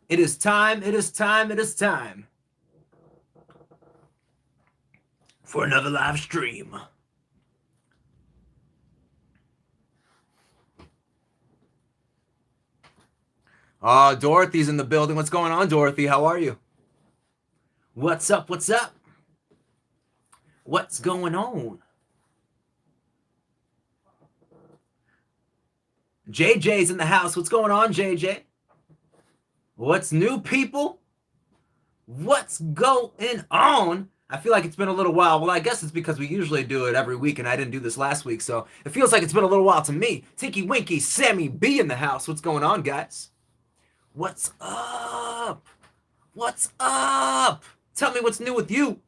It is time, it is time, it is time for another live stream. Dorothy's in the building. What's going on, Dorothy? How are you? What's up? What's up? What's going on? JJ's in the house. What's going on, JJ? What's new, people? What's going on? I feel like it's been a little while. Well, I guess it's because we usually do it every week, and I didn't do this last week, so it feels like it's been a little while to me. Tinky Winky, Sammy B in the house. What's going on, guys? What's up? What's up? Tell me what's new with you.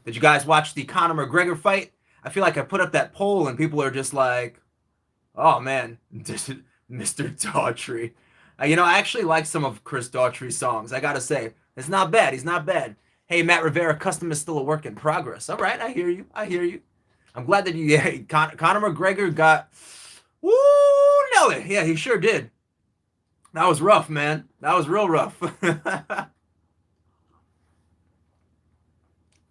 Did you guys watch the Conor McGregor fight? I feel like I put up that poll, and people are just like, oh, man, Mr. Daughtry. I actually like some of Chris Daughtry's songs. I gotta say, it's not bad. He's not bad. Hey, Matt Rivera, custom is still a work in progress. All right, I hear you. I hear you. I'm glad that Conor McGregor got, woo, Nelly. Yeah, he sure did. That was rough, man. That was real rough. That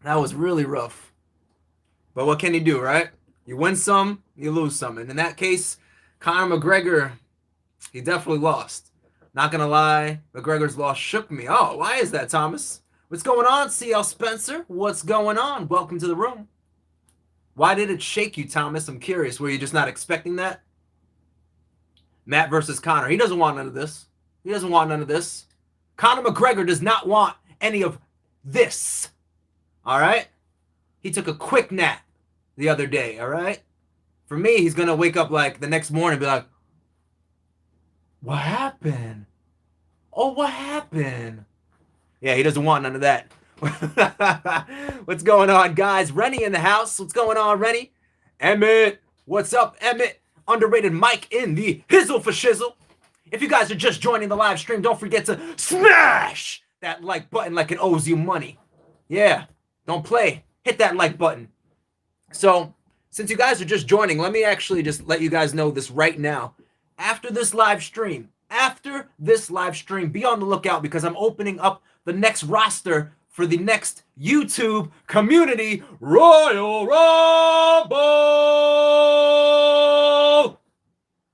was really rough. But what can you do, right? You win some, you lose some. And in that case, Conor McGregor, he definitely lost. Not gonna lie, McGregor's loss shook me. Oh, why is that, Thomas? What's going on, CL Spencer? What's going on? Welcome to the room. Why did it shake you, Thomas? I'm curious. Were you just not expecting that? Matt versus Conor. He doesn't want none of this. He doesn't want none of this. Conor McGregor does not want any of this. All right? He took a quick nap the other day, all right? For me, he's going to wake up like the next morning and be like, what happened? Oh, what happened? Yeah, he doesn't want none of that. What's going on, guys? Rennie in the house. What's going on, Rennie? Emmett. What's up, Emmett? Underrated Mike in the hizzle for shizzle. If you guys are just joining the live stream, don't forget to smash that like button like it owes you money. Yeah, don't play. Hit that like button. So, since you guys are just joining, let me actually just let you guys know this right now. After this live stream, be on the lookout because I'm opening up the next roster for the next YouTube Community Royal Rumble.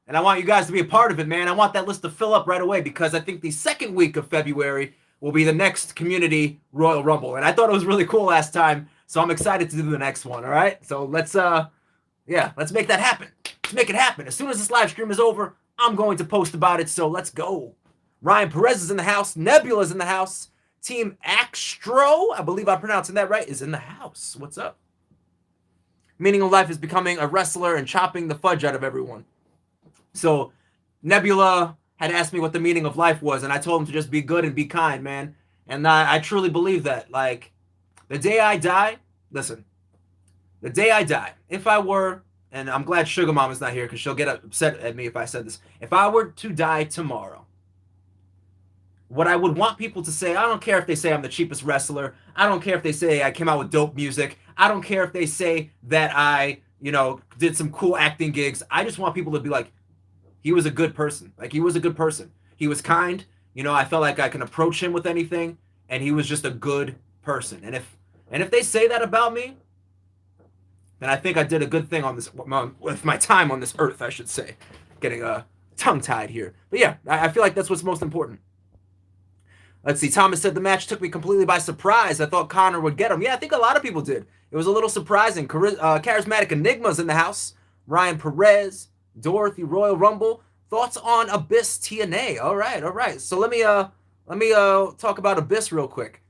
And I want you guys to be a part of it, man. I want that list to fill up right away because I think the second week of February will be the next Community Royal Rumble. And I thought it was really cool last time, so I'm excited to do the next one, all right? So let's make that happen. Let's make it happen. As soon as this live stream is over, I'm going to post about it, so let's go. Ryan Perez is in the house. Nebula's in the house. Team Axtro, I believe I'm pronouncing that right, is in the house. What's up? Meaning of life is becoming a wrestler and chopping the fudge out of everyone. So Nebula had asked me what the meaning of life was, and I told him to just be good and be kind, man. And I truly believe that. Like, the day I die, listen, the day I die, if I were, and I'm glad Sugar Mom is not here because she'll get upset at me if I said this. If I were to die tomorrow, what I would want people to say, I don't care if they say I'm the cheapest wrestler. I don't care if they say I came out with dope music. I don't care if they say that I, did some cool acting gigs. I just want people to be like, he was a good person. Like, he was a good person. He was kind. I felt like I can approach him with anything, and he was just a good person. And if they say that about me, then I think I did a good thing on this, with my time on this earth, I should say. Getting tongue-tied here. But yeah, I feel like that's what's most important. Let's see. Thomas said the match took me completely by surprise. I thought Conor would get him. Yeah, I think a lot of people did. It was a little surprising. Charismatic Enigma's in the house. Ryan Perez, Dorothy, Royal Rumble. Thoughts on Abyss TNA? All right. So let me talk about Abyss real quick.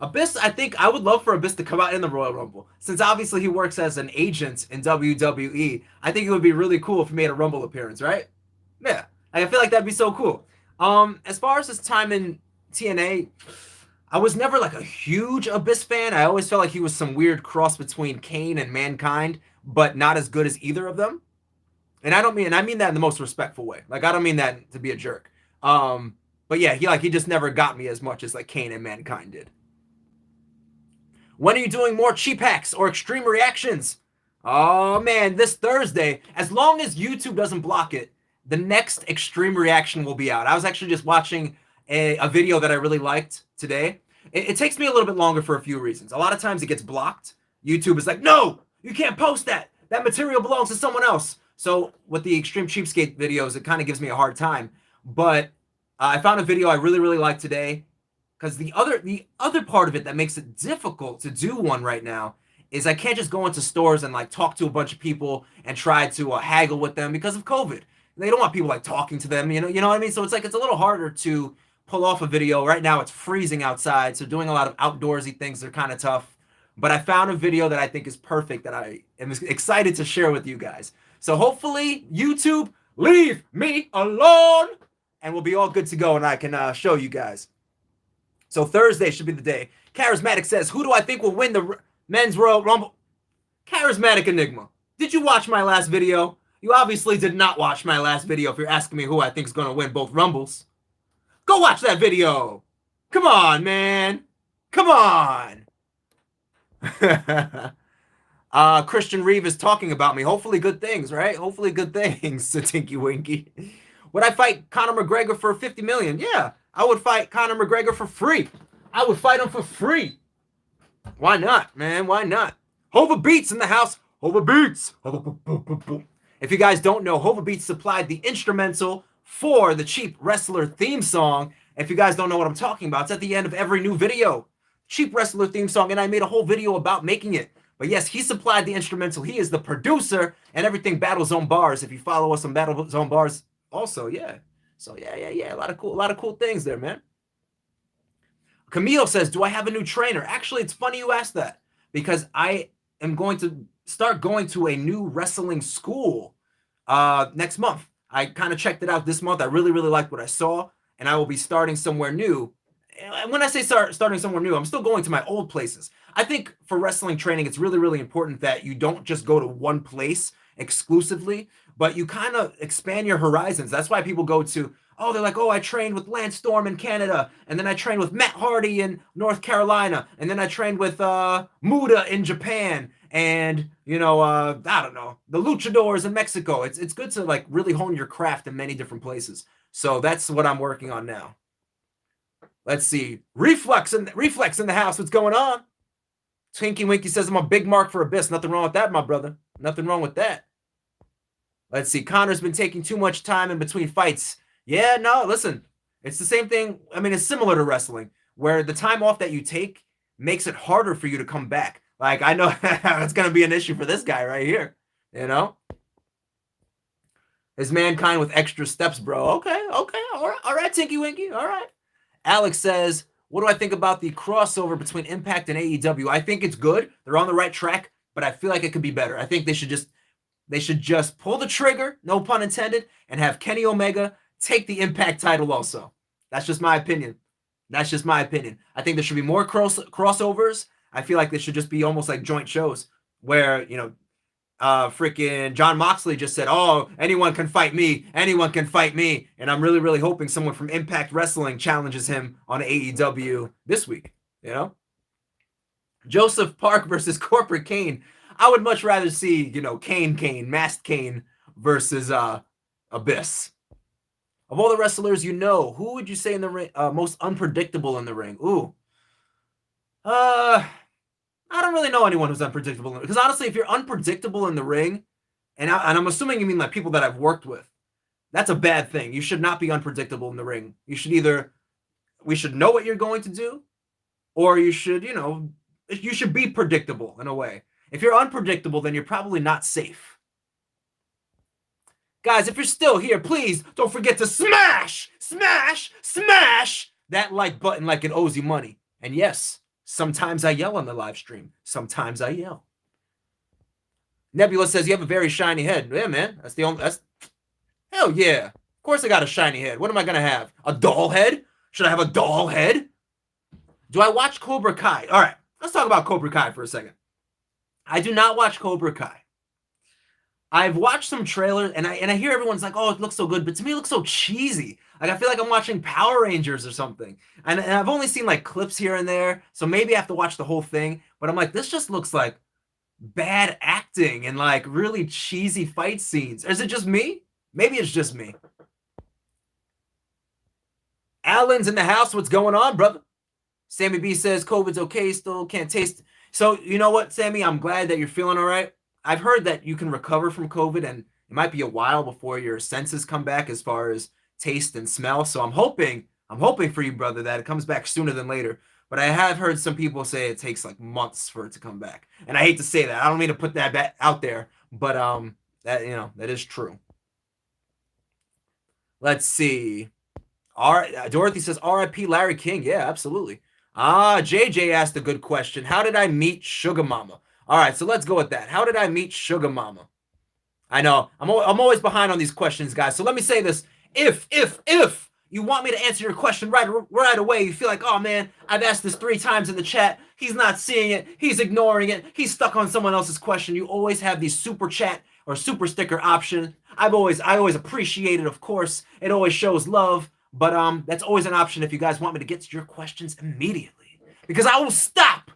Abyss, I think I would love for Abyss to come out in the Royal Rumble. Since obviously he works as an agent in WWE, I think it would be really cool if he made a Rumble appearance, right? Yeah, I feel like that'd be so cool. As far as his time in TNA, I was never like a huge Abyss fan. I always felt like he was some weird cross between Kane and Mankind, but not as good as either of them. And I mean that in the most respectful way. Like, I don't mean that to be a jerk. But yeah, he just never got me as much as like Kane and Mankind did. When are you doing more cheap hacks or extreme reactions? Oh man, this Thursday, as long as YouTube doesn't block it, the next extreme reaction will be out. I was actually just watching a video that I really liked today. It takes me a little bit longer for a few reasons. A lot of times it gets blocked. YouTube is like, no, you can't post that. That material belongs to someone else. So with the Extreme Cheapskate videos, it kind of gives me a hard time. But I found a video I really, really liked today, because the other part of it that makes it difficult to do one right now is I can't just go into stores and like talk to a bunch of people and try to haggle with them because of COVID. They don't want people like talking to them, you know what I mean? So it's like it's a little harder to pull off a video. Right now it's freezing outside, so doing a lot of outdoorsy things are kind of tough. But I found a video that I think is perfect that I am excited to share with you guys. So hopefully YouTube, leave me alone, and we'll be all good to go, and I can show you guys. So Thursday should be the day. Charismatic says, who do I think will win the Men's Royal Rumble? Charismatic Enigma, did you watch my last video? You obviously did not watch my last video if you're asking me who I think is going to win both Rumbles. Go watch that video. Come on, man. Come on. Christian Reeve is talking about me. Hopefully good things, right? Hopefully good things, Tinky Winky. Would I fight Conor McGregor for $50 million? Yeah, I would fight Conor McGregor for free. I would fight him for free. Why not, man? Why not? Hova Beats in the house. Hova Beats. If you guys don't know, Hova Beats supplied the instrumental for the Cheap Wrestler theme song. If you guys don't know what I'm talking about, it's at the end of every new video. Cheap Wrestler theme song, and I made a whole video about making it. But yes, he supplied the instrumental. He is the producer and everything Battle Zone Barz. If you follow us on Battle Zone Barz, also, yeah. So yeah. A lot of cool things there, man. Camille says, do I have a new trainer? Actually, it's funny you asked that, because I am going to start going to a new wrestling school next month. I kind of checked it out this month. I really, really liked what I saw, and I will be starting somewhere new. And when I say starting somewhere new, I'm still going to my old places. I think for wrestling training, it's really, really important that you don't just go to one place exclusively, but you kind of expand your horizons. That's why people go to, they're like, I trained with Lance Storm in Canada, and then I trained with Matt Hardy in North Carolina, and then I trained with Muda in Japan, and I don't know, the Luchadors in Mexico. It's good to like really hone your craft in many different places. So that's what I'm working on now. Let's see, Reflex in the house. What's going on? Twinkie Winky says I'm a big mark for Abyss. Nothing wrong with that, my brother. Nothing wrong with that. Let's see, Conor's been taking too much time in between fights. Yeah, no, listen, it's the same thing. I mean, it's similar to wrestling, where the time off that you take makes it harder for you to come back. Like, I know it's going to be an issue for this guy right here, His Mankind with extra steps, bro. Okay, all right, Tinky Winky, all right. Alex says, what do I think about the crossover between Impact and AEW? I think it's good. They're on the right track, but I feel like it could be better. I think they should just pull the trigger, no pun intended, and have Kenny Omega take the Impact title also. That's just my opinion. I think there should be more crossovers. I feel like this should just be almost like joint shows where, freaking John Moxley just said, anyone can fight me. Anyone can fight me. And I'm really, really hoping someone from Impact Wrestling challenges him on AEW this week, Joseph Park versus Corporate Kane. I would much rather see, Kane, Masked Kane versus Abyss. Of all the wrestlers who would you say in the ring most unpredictable in the ring? Ooh. I don't really know anyone who's unpredictable. Because honestly, if you're unpredictable in the ring, and I'm assuming you mean like people that I've worked with, that's a bad thing. You should not be unpredictable in the ring. You should we should know what you're going to do, or you should, you should be predictable in a way. If you're unpredictable, then you're probably not safe. Guys, if you're still here, please don't forget to smash that like button like it owes you money. And yes, sometimes I yell on the live stream. Sometimes I yell. Nebula says you have a very shiny head. Yeah, man. Hell yeah. Of course I got a shiny head. What am I going to have? A doll head? Should I have a doll head? Do I watch Cobra Kai? All right, let's talk about Cobra Kai for a second. I do not watch Cobra Kai. I've watched some trailers, and I hear everyone's like, it looks so good, but to me it looks so cheesy. Like, I feel like I'm watching Power Rangers or something. And I've only seen, like, clips here and there, so maybe I have to watch the whole thing. But I'm like, this just looks like bad acting and, like, really cheesy fight scenes. Is it just me? Maybe it's just me. Alan's in the house. What's going on, brother? Sammy B says COVID's okay, still can't taste. So you know what, Sammy? I'm glad that you're feeling all right. I've heard that you can recover from COVID, and it might be a while before your senses come back as far as taste and smell. So I'm hoping for you, brother, that it comes back sooner than later. But I have heard some people say it takes like months for it to come back. And I hate to say that. I don't mean to put that out there, but that that is true. Let's see. Dorothy says R.I.P. Larry King. Yeah, absolutely. JJ asked a good question. How did I meet Sugar Mama? All right, so let's go with that. How did I meet Sugar Mama? I know I'm always behind on these questions, guys. So let me say this: if you want me to answer your question right away, you feel like, oh man, I've asked this 3 times in the chat. He's not seeing it. He's ignoring it. He's stuck on someone else's question. You always have these super chat or super sticker option. I always appreciate it. Of course, it always shows love. But that's always an option if you guys want me to get to your questions immediately. Because I will stop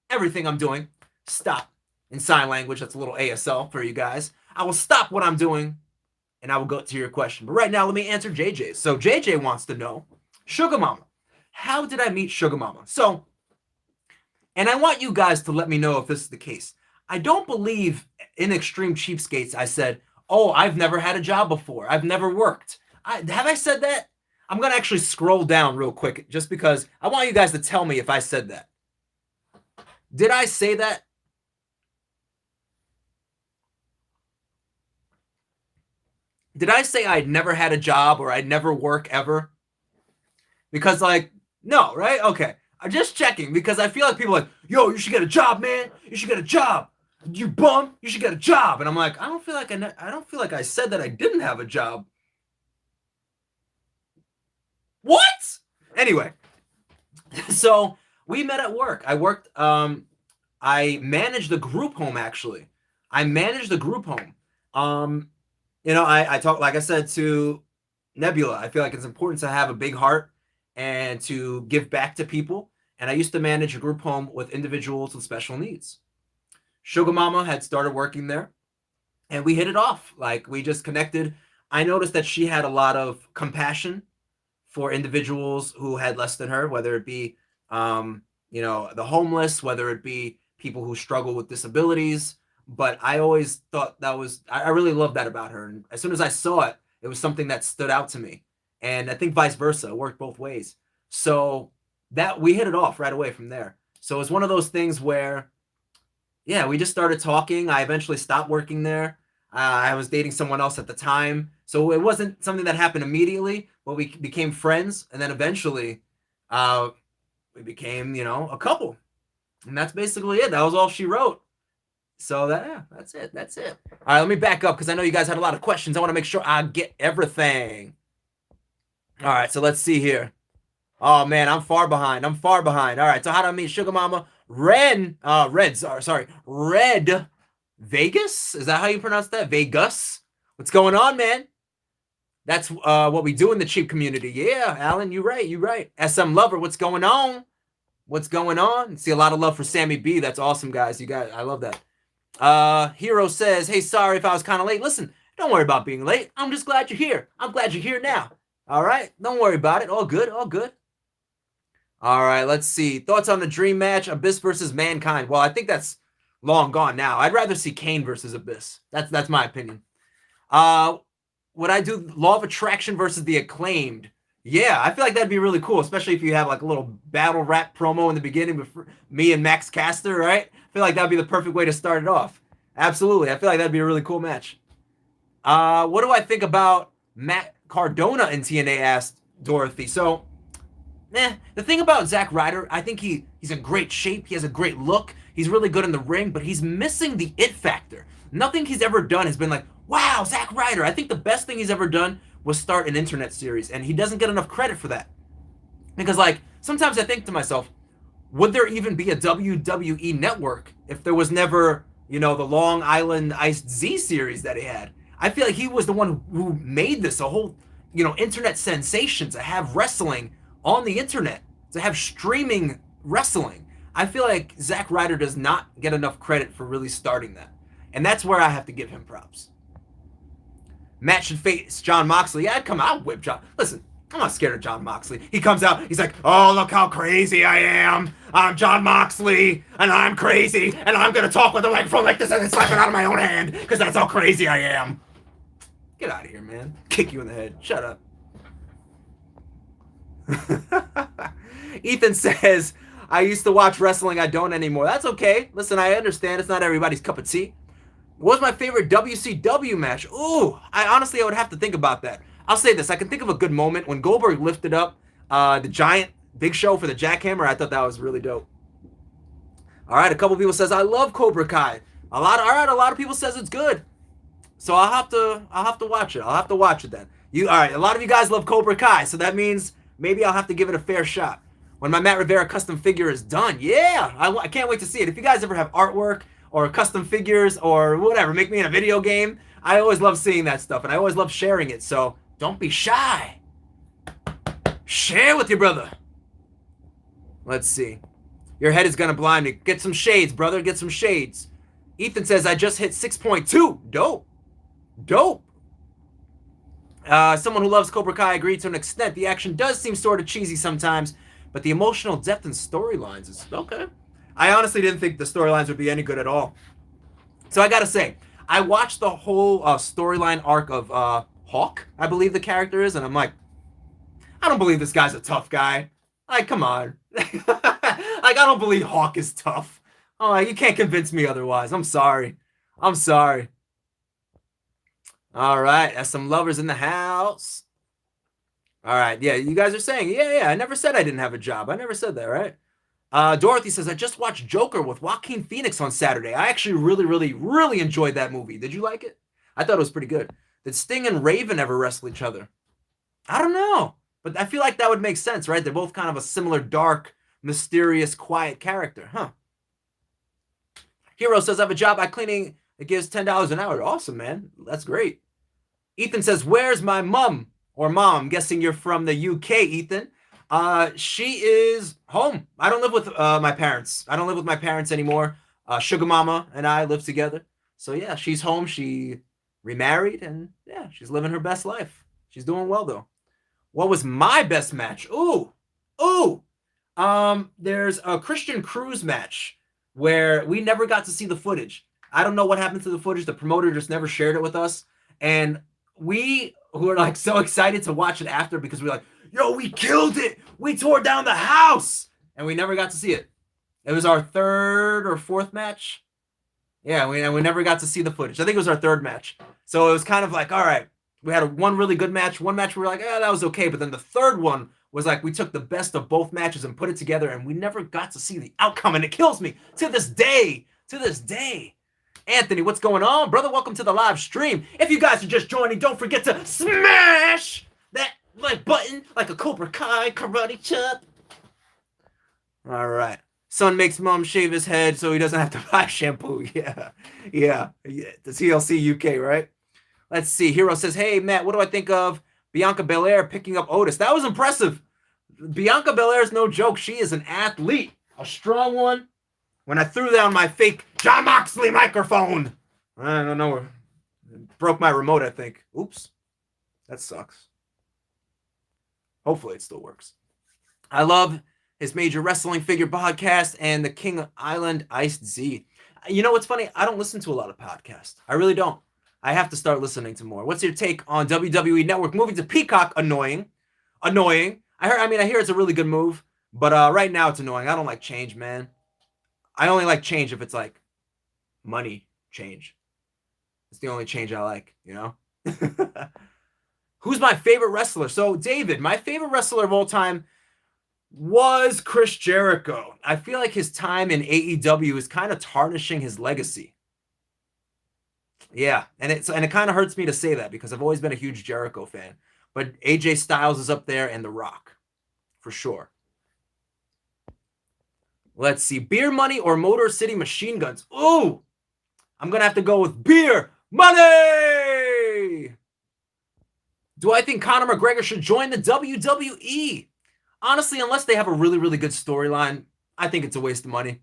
everything I'm doing. Stop in sign language. That's a little ASL for you guys. I will stop what I'm doing, and I will go to your question. But right now, let me answer JJ's. So JJ wants to know, Sugar Mama, how did I meet Sugar Mama? So, and I want you guys to let me know if this is the case. I don't believe in Extreme Cheapskates I said, oh, I've never had a job before. I've never worked. Have I said that? I'm going to actually scroll down real quick just because I want you guys to tell me if I said that. Did I say that? Did I say I'd never had a job or I'd never work ever? Because, like, no, right? Okay. I'm just checking because I feel like people are like, yo, you should get a job, man. You should get a job. You bum. You should get a job. And I'm like, I don't feel like I said that I didn't have a job. What? Anyway, so we met at work. I managed a group home, actually. I managed a group home. I talk, like I said, to Nebula. I feel like it's important to have a big heart and to give back to people. And I used to manage a group home with individuals with special needs. Sugar Mama had started working there, and we hit it off. Like, we just connected. I noticed that she had a lot of compassion for individuals who had less than her, whether it be, the homeless, whether it be people who struggle with disabilities. But I always thought I really loved that about her. And as soon as I saw it, it was something that stood out to me. And I think vice versa, it worked both ways. So that we hit it off right away from there. So it was one of those things where, yeah, we just started talking. I eventually stopped working there. I was dating someone else at the time. So it wasn't something that happened immediately, but we became friends. And then eventually we became, a couple. And that's basically it. That was all she wrote. So that's it. That's it. All right, let me back up because I know you guys had a lot of questions. I want to make sure I get everything. All right, so let's see here. Oh, man, I'm far behind. All right, so how do I meet Sugar Mama? Red Vegas? Is that how you pronounce that? Vegas? What's going on, man? That's what we do in the cheap community. Yeah, Alan, you're right. SM Lover, what's going on? See a lot of love for Sammy B. That's awesome, guys. I love that. Hero says, hey, sorry if I was kind of late. Listen, don't worry about being late. I'm just glad you're here. I'm glad you're here now. All right? Don't worry about it. All good. All right, let's see. Thoughts on the dream match, Abyss versus Mankind? Well, I think that's long gone now. I'd rather see Kane versus Abyss. That's my opinion. Would I do Law of Attraction versus the Acclaimed? Yeah, I feel like that'd be really cool, especially if you have like a little battle rap promo in the beginning with me and Max Caster, right? I feel like that'd be the perfect way to start it off. Absolutely. I feel like that'd be a really cool match. What do I think about Matt Cardona in TNA, asked Dorothy. So, the thing about Zack Ryder, I think he's in great shape. He has a great look. He's really good in the ring, but he's missing the it factor. Nothing he's ever done has been like, wow, Zack Ryder. I think the best thing he's ever done was start an internet series, and he doesn't get enough credit for that. Because, like, sometimes I think to myself, would there even be a WWE Network if there was never, the Long Island Iced Z series that he had? I feel like he was the one who made this a whole, internet sensation, to have wrestling on the internet, to have streaming wrestling. I feel like Zack Ryder does not get enough credit for really starting that. And that's where I have to give him props. Matt should face Jon Moxley. Yeah, I'd come out, whip John. Listen, I'm not scared of Jon Moxley. He comes out, he's like, oh, look how crazy I am. I'm Jon Moxley, and I'm crazy, and I'm going to talk with the microphone like this and slap it out of my own hand, because that's how crazy I am. Get out of here, man. Kick you in the head. Shut up. Ethan says, I used to watch wrestling. I don't anymore. That's okay. Listen, I understand. It's not everybody's cup of tea. What was my favorite WCW match? Ooh, I would have to think about that. I'll say this. I can think of a good moment when Goldberg lifted up the giant Big Show for the jackhammer. I thought that was really dope. All right, a couple people says I love Cobra Kai. A lot of people says it's good. So I'll have to watch it. I'll have to watch it then. All right, a lot of you guys love Cobra Kai, so that means maybe I'll have to give it a fair shot. When my Matt Rivera custom figure is done, yeah, I can't wait to see it. If you guys ever have artwork or custom figures or whatever, make me in a video game, I always love seeing that stuff, and I always love sharing it, so don't be shy. Share with your brother. Let's see. Your head is gonna blind me. Get some shades, brother. Get some shades. Ethan says, I just hit 6.2. Dope. Dope. Someone who loves Cobra Kai agreed to an extent. The action does seem sort of cheesy sometimes, but the emotional depth and storylines is okay. I honestly didn't think the storylines would be any good at all. So I gotta say, I watched the whole storyline arc of Hawk, I believe the character is, and I'm like, I don't believe this guy's a tough guy. Like, come on. Like, I don't believe Hawk is tough. Oh, you can't convince me otherwise. I'm sorry. I'm sorry. All right, that's some lovers in the house. All right, yeah, you guys are saying, yeah, I never said I didn't have a job. I never said that, right? Dorothy says, I just watched Joker with Joaquin Phoenix on Saturday. I actually really enjoyed that movie. Did you like it? I thought it was pretty good. Did Sting and Raven ever wrestle each other? I don't know, but I feel like that would make sense, right? They're both kind of a similar dark, mysterious, quiet character, huh? Hero says, I have a job at cleaning. It gives $10 an hour. Awesome, man. That's great. Ethan says, where's my mom? Or mom. I'm guessing you're from the UK, Ethan. She is home. I don't live with my parents. I don't live with my parents anymore. Sugar Mama and I live together. So yeah, she's home. She remarried and yeah, she's living her best life. She's doing well though. What was my best match? Ooh. There's a Christian Cruz match where we never got to see the footage. I don't know what happened to the footage. The promoter just never shared it with us. And we were like so excited to watch it after because we were like, yo, we killed it. We tore down the house. And we never got to see it. It was our third or fourth match. Yeah, we never got to see the footage. I think it was our third match. So it was kind of like, all right, we had one really good match. One match we were like, that was okay. But then the third one was like we took the best of both matches and put it together, and we never got to see the outcome. And it kills me to this day. To this day. Anthony, what's going on? Brother, welcome to the live stream. If you guys are just joining, don't forget to smash that like button like a Cobra Kai karate chop. All right. Son makes mom shave his head so he doesn't have to buy shampoo. Yeah. The TLC UK, right? Let's see. Hero says, hey, Matt, what do I think of Bianca Belair picking up Otis? That was impressive. Bianca Belair is no joke. She is an athlete. A strong one. When I threw down my fake Jon Moxley microphone, I don't know. It broke my remote, I think. Oops. That sucks. Hopefully it still works. I love his Major Wrestling Figure podcast and the King Island Iced Z. You know what's funny? I don't listen to a lot of podcasts. I really don't. I have to start listening to more. What's your take on WWE Network moving to Peacock? Annoying. I hear it's a really good move, but right now it's annoying. I don't like change, man. I only like change if it's like money change. It's the only change I like, you know? Who's my favorite wrestler? So, David, my favorite wrestler of all time was Chris Jericho. I feel like his time in AEW is kind of tarnishing his legacy. Yeah, and it kind of hurts me to say that because I've always been a huge Jericho fan. But AJ Styles is up there and The Rock, for sure. Let's see. Beer Money or Motor City Machine Guns? Ooh! I'm going to have to go with Beer Money! Do I think Conor McGregor should join the WWE? Honestly, unless they have a really good storyline, I think it's a waste of money.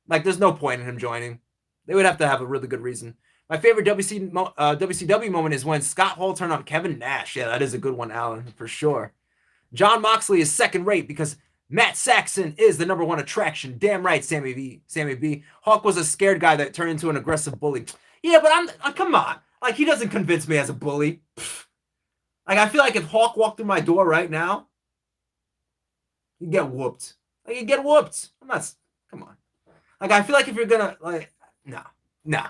Like, there's no point in him joining. They would have to have a really good reason. My favorite WCW moment is when Scott Hall turned on Kevin Nash. Yeah, that is a good one, Alan, for sure. John Moxley is second rate because Matt Saxon is the number one attraction. Damn right, Sammy B. Sammy B. Hawk was a scared guy that turned into an aggressive bully. Yeah, but come on. Like, he doesn't convince me as a bully. Like, I feel like if Hawk walked through my door right now, he'd get whooped. Like, he'd get whooped. Come on. Like, I feel like if you're gonna, like, nah.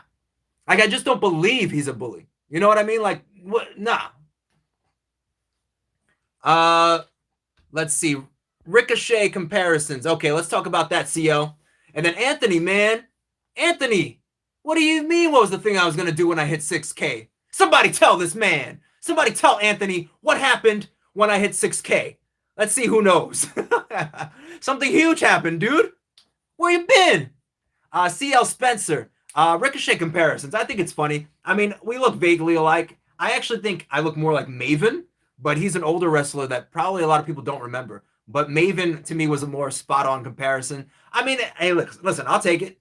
Like, I just don't believe he's a bully. You know what I mean? Like, what? Nah. Let's see. Ricochet comparisons. Okay, let's talk about that, CO. And then Anthony, man. Anthony, what do you mean what was the thing I was going to do when I hit 6K? Somebody tell this man. Somebody tell Anthony what happened when I hit 6K. Let's see who knows. Something huge happened, dude. Where you been? CL Spencer. Ricochet comparisons. I think it's funny. I mean, we look vaguely alike. I actually think I look more like Maven, but he's an older wrestler that probably a lot of people don't remember. But Maven, to me, was a more spot-on comparison. I mean, hey, listen, I'll take it.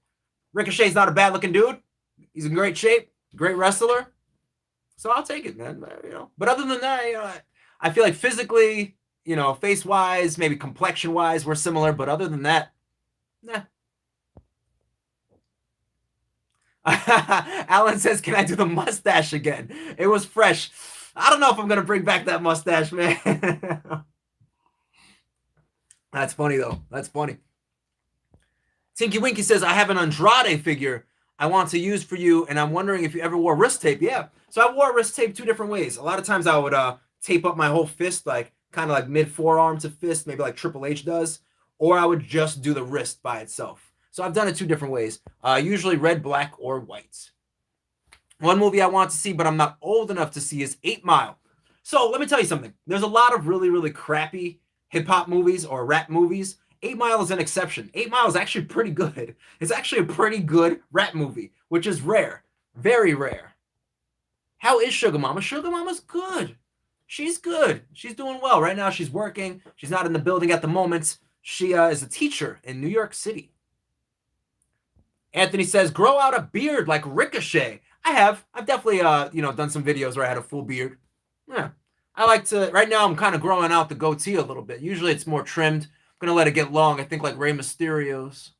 Ricochet's not a bad-looking dude. He's in great shape, great wrestler. So I'll take it, man. You know. But other than that, you know, I feel like physically, you know, face-wise, maybe complexion-wise, we're similar. But other than that, nah. Alan says, can I do the mustache again? It was fresh. I don't know if I'm going to bring back that mustache, man. That's funny, though. That's funny. Tinky Winky says, I have an Andrade figure I want to use for you, and I'm wondering if you ever wore wrist tape. Yeah. So I wore wrist tape two different ways. A lot of times I would tape up my whole fist, like kind of like mid-forearm to fist, maybe like Triple H does, or I would just do the wrist by itself. So I've done it two different ways, usually red, black, or white. One movie I want to see, but I'm not old enough to see, is 8 Mile. So let me tell you something. There's a lot of really, really crappy hip-hop movies or rap movies. 8 Mile is an exception. 8 Mile is actually pretty good. It's actually a pretty good rap movie, which is rare. Very rare. How is Sugar Mama? Sugar Mama's good. She's good. She's doing well. Right now she's working. She's not in the building at the moment. She is a teacher in New York City. Anthony says, grow out a beard like Ricochet. I have. I've definitely, done some videos where I had a full beard. Yeah. I like to, right now I'm kind of growing out the goatee a little bit. Usually it's more trimmed. I'm going to let it get long. I think like Rey Mysterio's.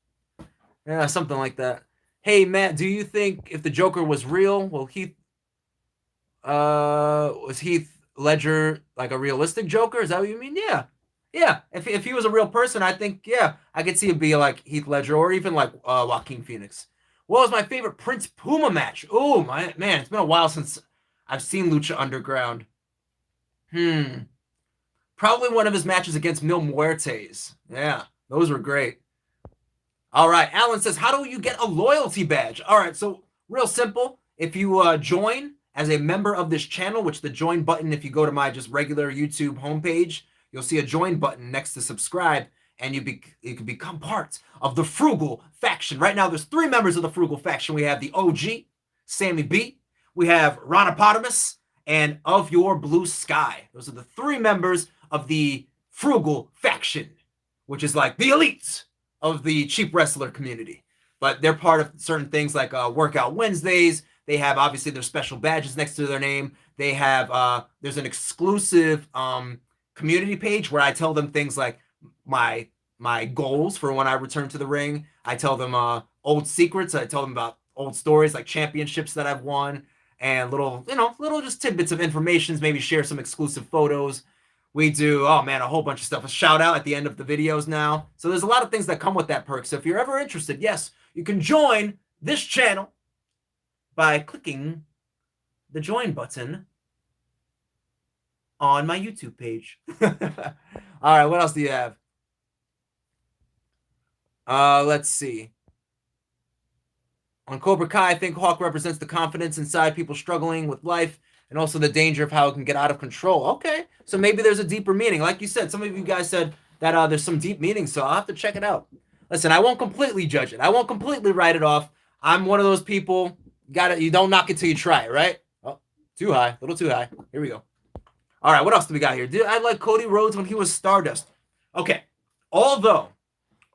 Yeah, something like that. Hey, Matt, do you think if the Joker was real, was Heath Ledger like a realistic Joker? Is that what you mean? Yeah. Yeah. If he was a real person, I think, yeah, I could see it be like Heath Ledger or even like Joaquin Phoenix. What was my favorite Prince Puma match? Oh, man, it's been a while since I've seen Lucha Underground. Probably one of his matches against Mil Muertes. Yeah, those were great. All right, Alan says, how do you get a loyalty badge? All right, so real simple. If you join as a member of this channel, which the join button, if you go to my just regular YouTube homepage, you'll see a join button next to subscribe, and you can become part of the Frugal faction. Right now, there's 3 members of the Frugal faction. We have the OG, Sammy B. We have Ronopotamus, and Of Your Blue Sky. Those are the 3 members of the Frugal faction, which is like the elites of the cheap wrestler community. But they're part of certain things like Workout Wednesdays. They have, obviously, their special badges next to their name. They have, there's an exclusive community page where I tell them things like my goals for when I return to the ring. I tell them old secrets. I tell them about old stories like championships that I've won and little just tidbits of information, maybe share some exclusive photos. We do, oh man, a whole bunch of stuff. A shout out at the end of the videos now. So there's a lot of things that come with that perk. So if you're ever interested, yes, you can join this channel by clicking the join button on my YouTube page. All right, what else do you have? Let's see. On Cobra Kai, I think Hawk represents the confidence inside people struggling with life and also the danger of how it can get out of control. Okay, so maybe there's a deeper meaning. Like you said, some of you guys said that there's some deep meaning, so I'll have to check it out. Listen, I won't completely judge it. I won't completely write it off. I'm one of those people, you don't knock it till you try it, right? Oh, too high, a little too high. Here we go. All right, what else do we got here? I like Cody Rhodes when he was Stardust. Okay, although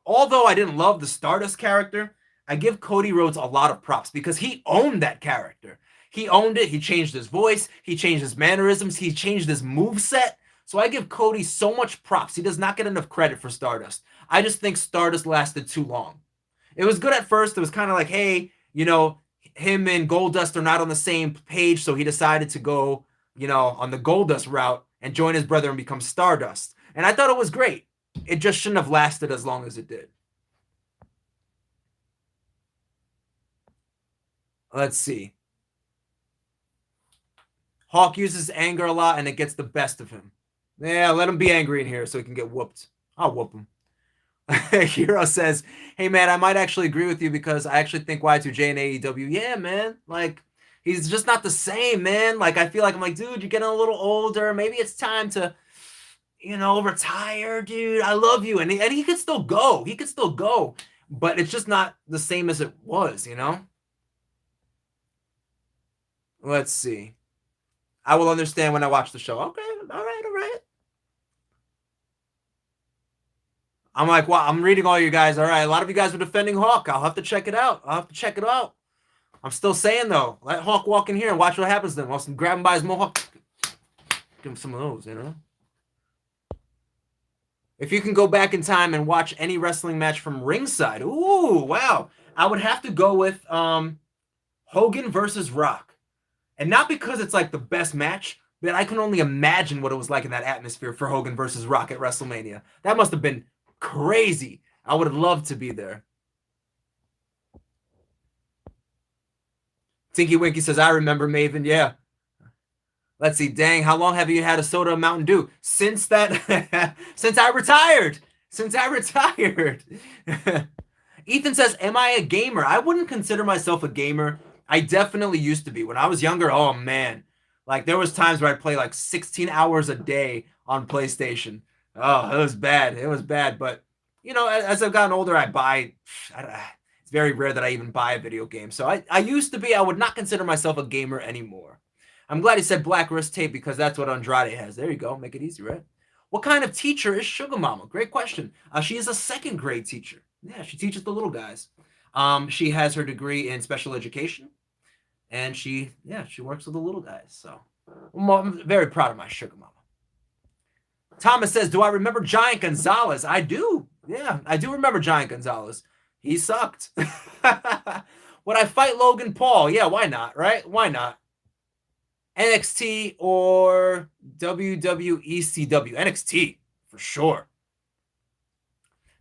I didn't love the Stardust character, I give Cody Rhodes a lot of props because he owned that character. He owned it. He changed his voice. He changed his mannerisms. He changed his moveset. So I give Cody so much props. He does not get enough credit for Stardust. I just think Stardust lasted too long. It was good at first. It was kind of like, hey, him and Goldust are not on the same page, so he decided to go, on the Goldust route and join his brother and become Stardust. And I thought it was great. It just shouldn't have lasted as long as it did. Let's see. Hawk uses anger a lot, and it gets the best of him. Yeah, let him be angry in here so he can get whooped. I'll whoop him. Hero says, hey, man, I might actually agree with you because I actually think Y2J and AEW, yeah, man, like, he's just not the same, man. Like, I feel like I'm like, dude, you're getting a little older. Maybe it's time to, retire, dude. I love you. And he could still go. He could still go. But it's just not the same as it was, Let's see. I will understand when I watch the show. Okay, all right. I'm like, wow, I'm reading all you guys. All right, a lot of you guys were defending Hawk. I'll have to check it out. I'm still saying, though, let Hawk walk in here and watch what happens to him. While grab him by his mohawk. Give him some of those, If you can go back in time and watch any wrestling match from ringside, ooh, wow. I would have to go with Hogan versus Rock. And not because it's like the best match, but I can only imagine what it was like in that atmosphere for Hogan versus Rock at WrestleMania. That must have been crazy. I would have loved to be there. Tinky Winky says, I remember Maven. Yeah. Let's see. Dang, how long have you had a soda and Mountain Dew? Since I retired. Ethan says, am I a gamer? I wouldn't consider myself a gamer. I definitely used to be. When I was younger, oh, man. Like, there was times where I'd play like 16 hours a day on PlayStation. Oh, it was bad. But, as I've gotten older, it's very rare that I even buy a video game. So I used to be. I would not consider myself a gamer anymore. I'm glad he said black wrist tape because that's what Andrade has. There you go. Make it easy, right? What kind of teacher is Sugar Mama? Great question. She is a second grade teacher. Yeah, she teaches the little guys. She has her degree in special education. And she works with the little guys. So I'm very proud of my Sugar Mama. Thomas says, do I remember Giant Gonzalez? I do. Yeah, I do remember Giant Gonzalez. He sucked. Would I fight Logan Paul? Yeah, why not, right? Why not? NXT or WWECW? NXT, for sure.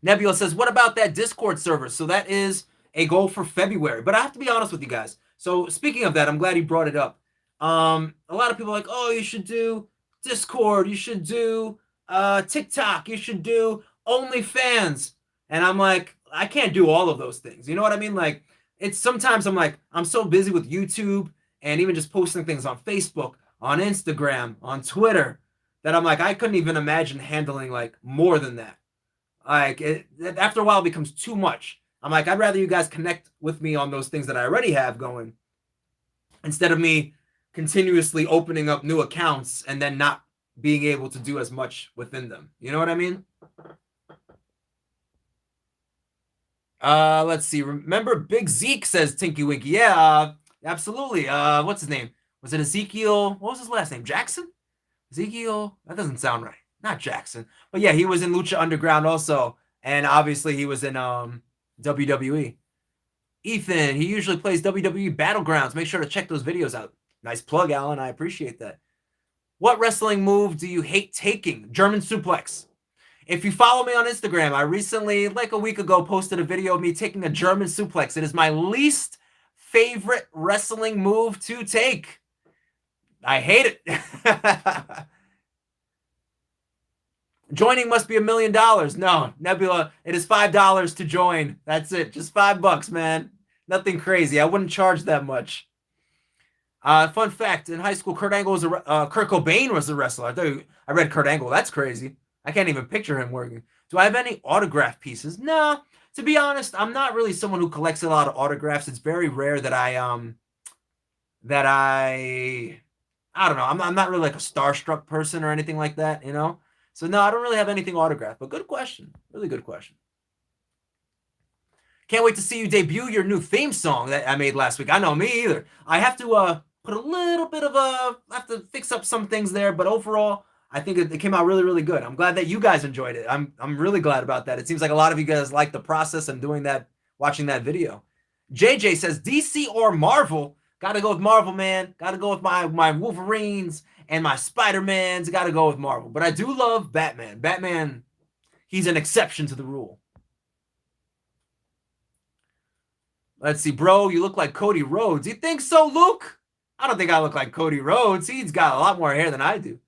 Nebula says, what about that Discord server? So that is a goal for February. But I have to be honest with you guys. So speaking of that, I'm glad he brought it up. A lot of people are like, oh, you should do Discord. You should do TikTok. You should do OnlyFans. And I'm like, I can't do all of those things. You know what I mean? Like, it's sometimes I'm like, I'm so busy with YouTube and even just posting things on Facebook, on Instagram, on Twitter, that I'm like, I couldn't even imagine handling like more than that. Like, after a while, it becomes too much. I'm like, I'd rather you guys connect with me on those things that I already have going instead of me continuously opening up new accounts and then not being able to do as much within them. You know what I mean? Let's see. Remember Big Zeke, says Tinky Winky. Yeah, absolutely. What's his name? Was it Ezekiel? What was his last name? Jackson? Ezekiel? That doesn't sound right. Not Jackson. But yeah, he was in Lucha Underground also. And obviously he was in WWE. Ethan, he usually plays WWE Battlegrounds. Make sure to check those videos out. Nice plug, Alan. I appreciate that. What wrestling move do you hate taking? German suplex. If you follow me on Instagram, I recently, like a week ago, posted a video of me taking a German suplex. It is my least favorite wrestling move to take. I hate it. Joining must be $1 million. No, Nebula, it is $5 to join. That's it. Just $5, man. Nothing crazy. I wouldn't charge that much. Fun fact, in high school, Kurt Cobain was a wrestler. I read Kurt Angle. That's crazy. I can't even picture him working. Do I have any autograph pieces? No. To be honest, I'm not really someone who collects a lot of autographs. It's very rare that I don't know. I'm not really like a starstruck person or anything like that, you know? So no, I don't really have anything autographed, but good question. Really good question. Can't wait to see you debut your new theme song that I made last week. I know, me either. I have to put a little bit of I have to fix up some things there, but overall, I think it came out really, really good. I'm glad that you guys enjoyed it. I'm really glad about that. It seems like a lot of you guys like the process and doing that, watching that video. JJ says DC or Marvel. Got to go with Marvel, man. Got to go with my Wolverines and my Spider-Mans. Got to go with Marvel. But I do love Batman. Batman, he's an exception to the rule. Let's see, bro. You look like Cody Rhodes. You think so, Luke? I don't think I look like Cody Rhodes. He's got a lot more hair than I do.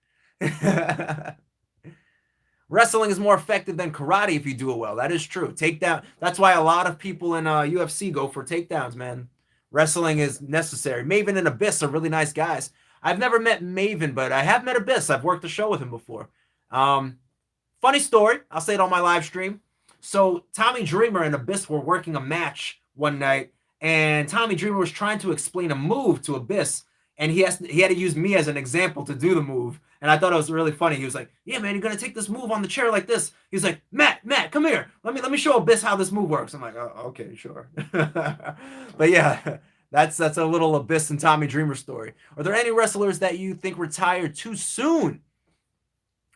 Wrestling is more effective than karate if you do it well. That is true. Takedown. That's why a lot of people in UFC go for takedowns, man. Wrestling is necessary. Maven and Abyss are really nice guys. I've never met Maven, but I have met Abyss. I've worked the show with him before. Funny story. I'll say it on my live stream. So Tommy Dreamer and Abyss were working a match one night, and Tommy Dreamer was trying to explain a move to Abyss, and he had to use me as an example to do the move. And I thought it was really funny. He was like, "Yeah, man, you're gonna take this move on the chair like this." He's like, Matt, come here. Let me show Abyss how this move works. I'm like, "Oh, okay, sure." But yeah, that's a little Abyss and Tommy Dreamer story. Are there any wrestlers that you think retired too soon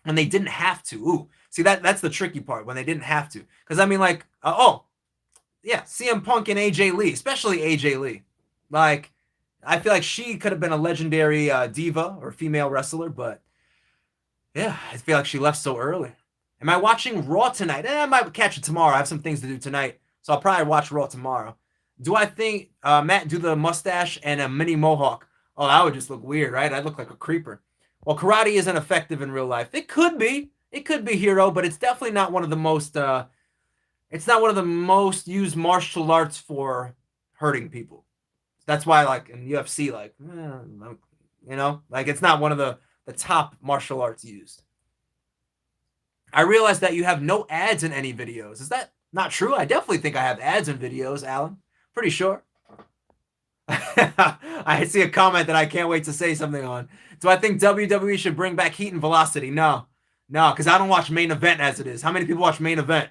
and they didn't have to? Ooh, see, that's the tricky part, when they didn't have to. Because I mean, like, yeah, CM Punk and AJ Lee, especially AJ Lee. Like, I feel like she could have been a legendary diva or female wrestler, but yeah, I feel like she left so early. Am I watching Raw tonight? I might catch it tomorrow. I have some things to do tonight, so I'll probably watch Raw tomorrow. Do I think Matt do the mustache and a mini mohawk? Oh, that would just look weird, right? I'd look like a creeper. Well, karate isn't effective in real life. It could be. It could be, Hero, but it's definitely not one of the most... it's not one of the most used martial arts for hurting people. That's why, like, in UFC, like, you know, like, it's not one of the top martial arts used. I realized that you have no ads in any videos. Is that not true? I definitely think I have ads in videos, Alan. Pretty sure. I see a comment that I can't wait to say something on. Do I think WWE should bring back Heat and Velocity? No, because I don't watch Main Event as it is. How many people watch Main Event?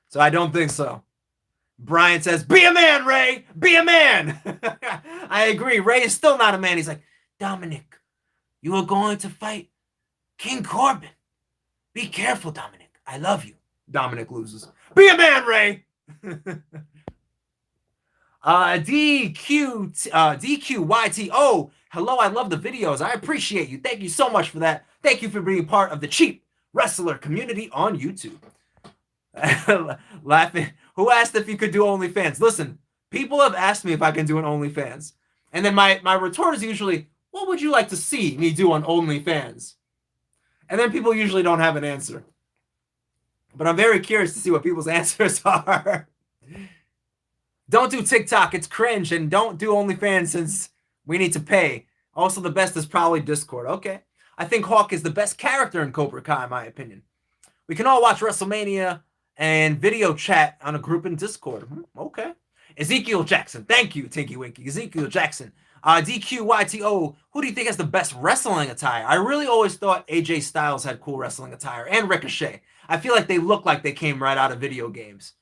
So I don't think so. Brian says, be a man, Ray. Be a man. I agree. Ray is still not a man. He's like, Dominic, you are going to fight King Corbin. Be careful, Dominic. I love you. Dominic loses. Be a man, Ray. DQYTO. Hello, I love the videos. I appreciate you. Thank you so much for that. Thank you for being part of the cheap wrestler community on YouTube. Laughing. Who asked if you could do OnlyFans? Listen, people have asked me if I can do an OnlyFans. And then my retort is usually, what would you like to see me do on OnlyFans? And then people usually don't have an answer. But I'm very curious to see what people's answers are. Don't do TikTok. It's cringe. And don't do OnlyFans since we need to pay. Also, the best is probably Discord. Okay. I think Hawk is the best character in Cobra Kai, in my opinion. We can all watch Wrestlemania and video chat on a group in Discord. Okay. Ezekiel Jackson. Thank you, Tinky Winky. Ezekiel Jackson. DQYTO. Who do you think has the best wrestling attire? I really always thought AJ Styles had cool wrestling attire. And Ricochet. I feel like they look like they came right out of video games.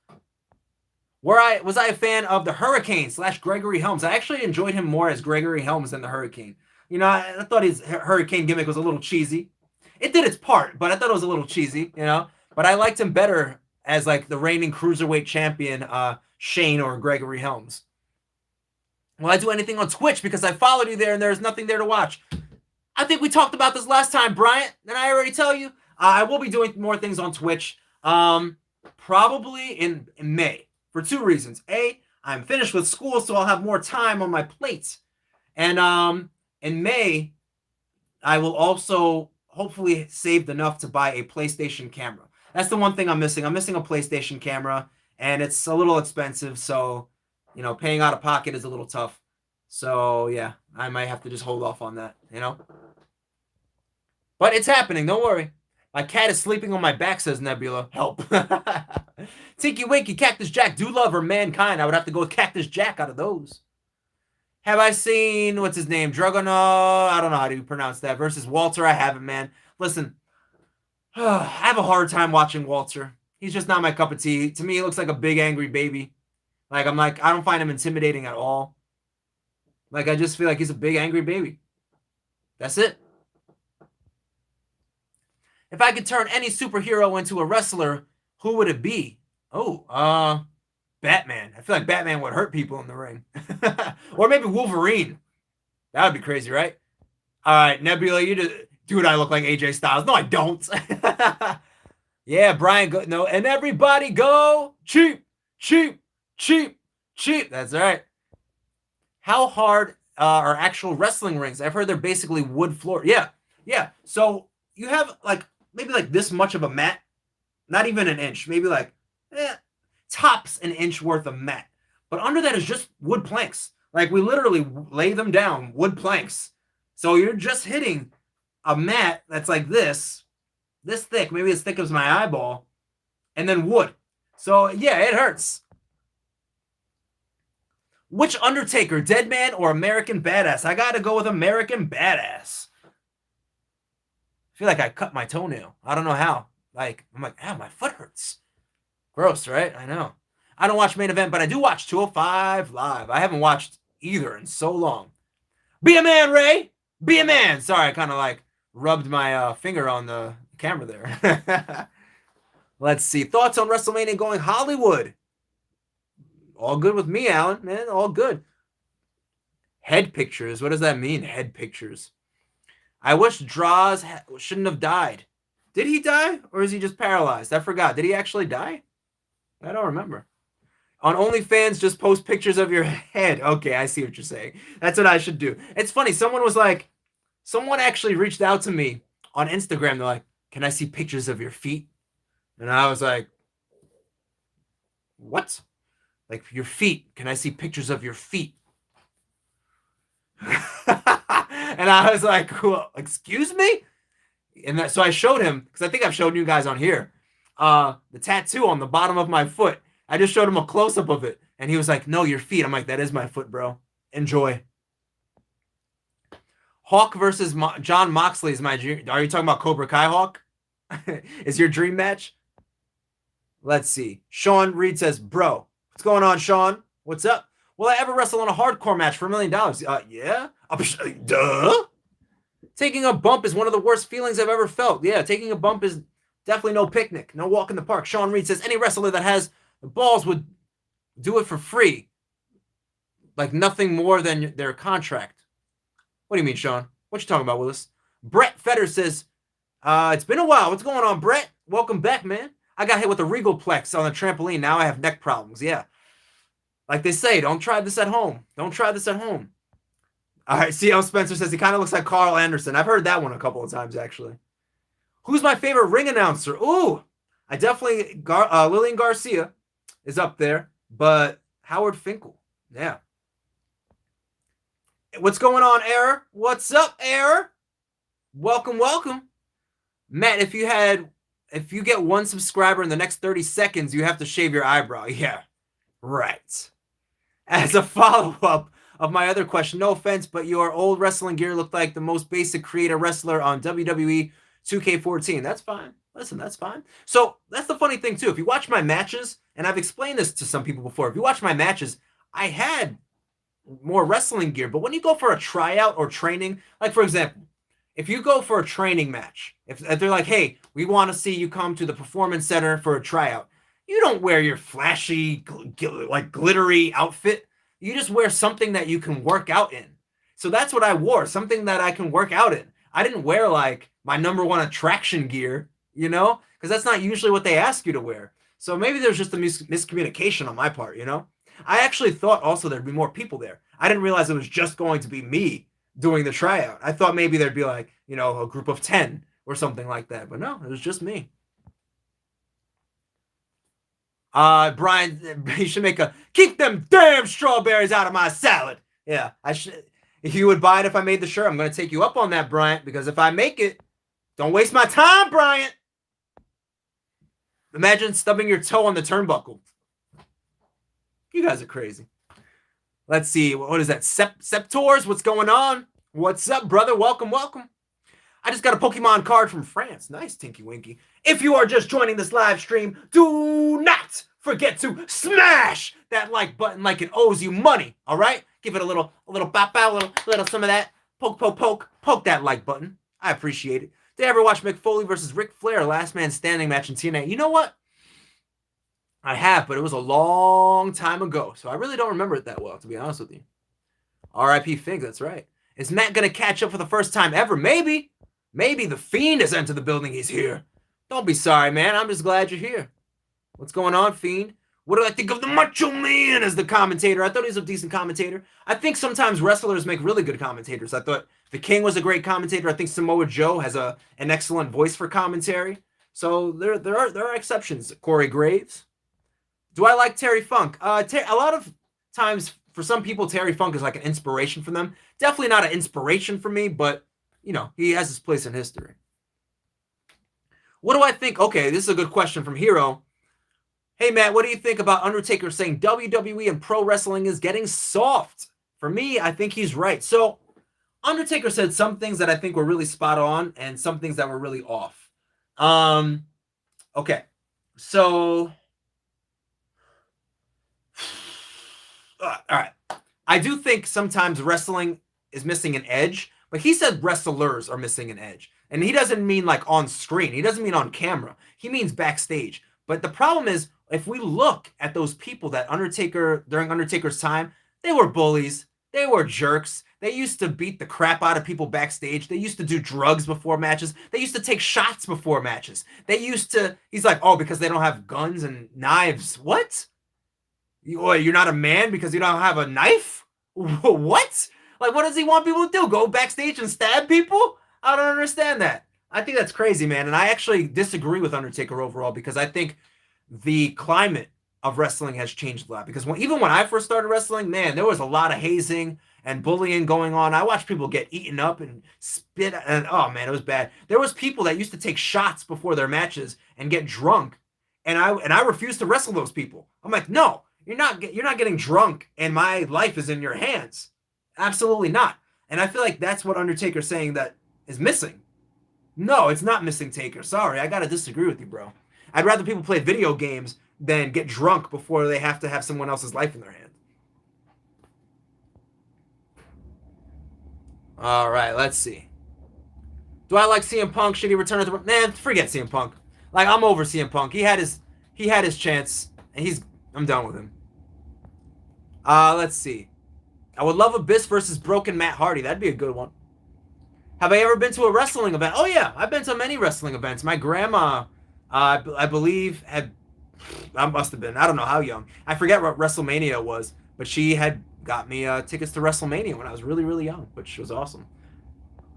Was I a fan of the Hurricane / Gregory Helms? I actually enjoyed him more as Gregory Helms than the Hurricane. You know, I thought his Hurricane gimmick was a little cheesy. It did its part, but I thought it was a little cheesy, you know. But I liked him better as like the reigning cruiserweight champion, Shane or Gregory Helms. Will I do anything on Twitch? Because I followed you there and there's nothing there to watch. I think we talked about this last time, Bryant. Did I already tell you? I will be doing more things on Twitch. Probably in May for 2 reasons. A, I'm finished with school, so I'll have more time on my plate. And in May, I will also hopefully saved enough to buy a PlayStation camera. That's the one thing I'm missing. I'm missing a PlayStation camera, and it's a little expensive, so, you know, paying out of pocket is a little tough. So, yeah, I might have to just hold off on that, you know? But it's happening, don't worry. My cat is sleeping on my back, says Nebula. Help. Tinky Winky, Cactus Jack, Do Love, or Mankind. I would have to go with Cactus Jack out of those. Have I seen, what's his name? Dragunov, I don't know how to pronounce that, versus Walter. I haven't, man. Listen, I have a hard time watching Walter. He's just not my cup of tea. To me, he looks like a big angry baby. I don't find him intimidating at all. I just feel like he's a big angry baby. That's it. If I could turn any superhero into a wrestler, who would it be? Oh, Batman. I feel like Batman would hurt people in the ring. Or maybe Wolverine. That would be crazy, right? All right, Nebula, you just... Dude, I look like AJ Styles. No, I don't. Yeah, Brian, go... No, and everybody go cheap, cheap, cheap, cheap. That's right. How hard are actual wrestling rings? I've heard they're basically wood floor. Yeah, yeah. So you have like maybe like this much of a mat, not even an inch, maybe like tops an inch worth of mat. But under that is just wood planks. Like we literally lay them down, wood planks. So you're just hitting a mat that's like this thick, maybe as thick as my eyeball, and then wood. So yeah, it hurts. Which Undertaker, Dead Man or American Badass? I gotta go with American Badass. I feel like I cut my toenail. I don't know how. Like, I'm like, ah, my foot hurts. Gross, right? I know. I don't watch Main Event, but I do watch 205 Live. I haven't watched either in so long. Be a man, Ray. Be a man. Sorry, I kind of like rubbed my finger on the camera there. Let's see. Thoughts on WrestleMania going Hollywood? All good with me, Alan, man. All good. Head pictures. What does that mean, head pictures? I wish Draws shouldn't have died. Did he die? Or is he just paralyzed? I forgot. Did he actually die? I don't remember. On OnlyFans, just post pictures of your head. Okay, I see what you're saying. That's what I should do. It's funny. Someone actually reached out to me on Instagram. They're like, can I see pictures of your feet? And I was like, what? Like, your feet. Can I see pictures of your feet? And I was like, well, excuse me? And so I showed him, because I think I've shown you guys on here, the tattoo on the bottom of my foot. I just showed him a close-up of it. And he was like, no, your feet. I'm like, that is my foot, bro. Enjoy. Hawk versus John Moxley is my dream. Are you talking about Cobra Kai, Hawk? Is your dream match? Let's see. Sean Reed says, bro, what's going on, Sean? What's up? Will I ever wrestle in a hardcore match for $1 million? Yeah. Duh. Taking a bump is one of the worst feelings I've ever felt. Yeah, taking a bump is definitely no picnic. No walk in the park. Sean Reed says, any wrestler that has the balls would do it for free. Like nothing more than their contract. What do you mean, Sean? What you talking about, Willis? Brett Fetter says, it's been a while. What's going on, Brett? Welcome back, man. I got hit with a regal plex on the trampoline. Now I have neck problems. Yeah. Like they say, don't try this at home. Don't try this at home. All right, C.L. Spencer says he kind of looks like Carl Anderson. I've heard that one a couple of times, actually. Who's my favorite ring announcer? Ooh, I definitely, Lillian Garcia is up there, but Howard Finkel. Yeah. What's going on, Error? What's up, Error? Welcome, welcome. Matt, if you get 1 subscriber in the next 30 seconds, you have to shave your eyebrow. Yeah, right. As a follow-up of my other question, no offense, but your old wrestling gear looked like the most basic creator wrestler on WWE 2K14. That's fine. Listen, that's fine. So that's the funny thing, too. If you watch my matches, and I've explained this to some people before, if you watch my matches, I had more wrestling gear. But when you go for a tryout or training, like, for example, if you go for a training match, if they're like, hey, we want to see you come to the Performance Center for a tryout, you don't wear your flashy, like glittery outfit. You just wear something that you can work out in. So that's what I wore, something that I can work out in. I didn't wear like my #1 attraction gear, you know, because that's not usually what they ask you to wear. So maybe there's just a miscommunication on my part, you know. I actually thought also there'd be more people there. I didn't realize it was just going to be me doing the tryout. I thought maybe there'd be like, you know, a group of 10 or something like that. But no, it was just me. Brian, you should make keep them damn strawberries out of my salad. Yeah, I should. If you would buy it if I made the shirt, I'm going to take you up on that, Bryant, because if I make it, don't waste my time, Bryant. Imagine stubbing your toe on the turnbuckle. You guys are crazy. Let's see. What is that? Septors, what's going on? What's up, brother? Welcome, welcome. I just got a Pokemon card from France. Nice, Tinky Winky. If you are just joining this live stream, do not forget to smash that like button like it owes you money, all right? Give it a little bop, a little some of that. Poke that like button. I appreciate it. Did I ever watch Mick Foley versus Ric Flair last man standing match in TNA? You know what? I have, but it was a long time ago, so I really don't remember it that well, to be honest with you. R.I.P. Fink, that's right. Is Matt going to catch up for the first time ever? Maybe. Maybe the Fiend has entered the building. He's here. Don't be sorry, man. I'm just glad you're here. What's going on, Fiend? What do I think of the Macho Man as the commentator? I thought he was a decent commentator. I think sometimes wrestlers make really good commentators. I thought the King was a great commentator. I think Samoa Joe has an excellent voice for commentary. So there are exceptions. Corey Graves. Do I like Terry Funk? A lot of times, for some people, Terry Funk is like an inspiration for them. Definitely not an inspiration for me, but, you know, he has his place in history. What do I think? Okay, this is a good question from Hero. Hey, Matt, what do you think about Undertaker saying WWE and pro wrestling is getting soft? For me, I think he's right. So, Undertaker said some things that I think were really spot on and some things that were really off. Okay, so... all right. I do think sometimes wrestling is missing an edge, but he said wrestlers are missing an edge. And he doesn't mean like on screen. He doesn't mean on camera. He means backstage. But the problem is, if we look at those people that during Undertaker's time, they were bullies. They were jerks. They used to beat the crap out of people backstage. They used to do drugs before matches. They used to take shots before matches. He's like, oh, because they don't have guns and knives. What? You're not a man because you don't have a knife? What? Like, what does he want people to do? Go backstage and stab people? I don't understand that. I think that's crazy, man. And I actually disagree with Undertaker overall because I think the climate of wrestling has changed a lot. Because even when I first started wrestling, man, there was a lot of hazing and bullying going on. I watched people get eaten up and spit, and oh man, it was bad. There was people that used to take shots before their matches and get drunk, and I refused to wrestle those people. I'm like, no. You're not getting drunk, and my life is in your hands. Absolutely not. And I feel like that's what Undertaker's saying that is missing. No, it's not missing, Taker. Sorry, I gotta disagree with you, bro. I'd rather people play video games than get drunk before they have to have someone else's life in their hand. All right, let's see. Do I like CM Punk? Should he return to the... Man, forget CM Punk. Like, I'm over CM Punk. He had his chance, and I'm done with him. Let's see. I would love Abyss versus Broken Matt Hardy. That'd be a good one. Have I ever been to a wrestling event? Oh, yeah. I've been to many wrestling events. My grandma, I believe, I must have been. I don't know how young. I forget what Wrestlemania was, but she had got me tickets to Wrestlemania when I was really, really young, which was awesome.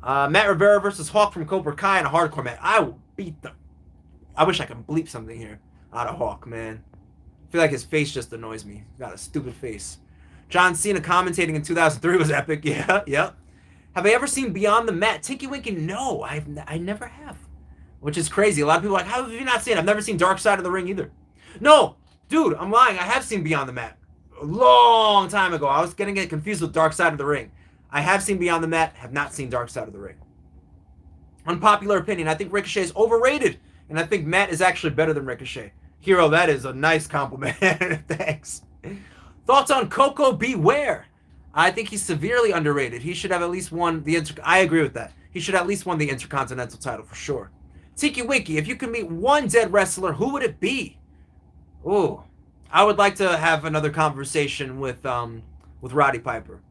Matt Rivera versus Hawk from Cobra Kai in a hardcore match. I will beat them. I wish I could bleep something here out of Hawk, man. I feel like his face just annoys me. He's got a stupid face. John Cena commentating in 2003 was epic. Yeah, yep. Have I ever seen Beyond the Mat? Tinky Winky? No, I never have. Which is crazy. A lot of people are like, how have you not seen it? I've never seen Dark Side of the Ring either. No, dude, I'm lying. I have seen Beyond the Mat. A long time ago. I was going to get confused with Dark Side of the Ring. I have seen Beyond the Mat. Have not seen Dark Side of the Ring. Unpopular opinion. I think Ricochet is overrated. And I think Matt is actually better than Ricochet. Hero, that is a nice compliment. Thanks. Thoughts on Coco Beware? I think he's severely underrated. He should have at least won the I agree with that. He should have at least won the Intercontinental title for sure. Tiki Winky, if you could meet one dead wrestler, who would it be? Ooh, I would like to have another conversation with Roddy Piper.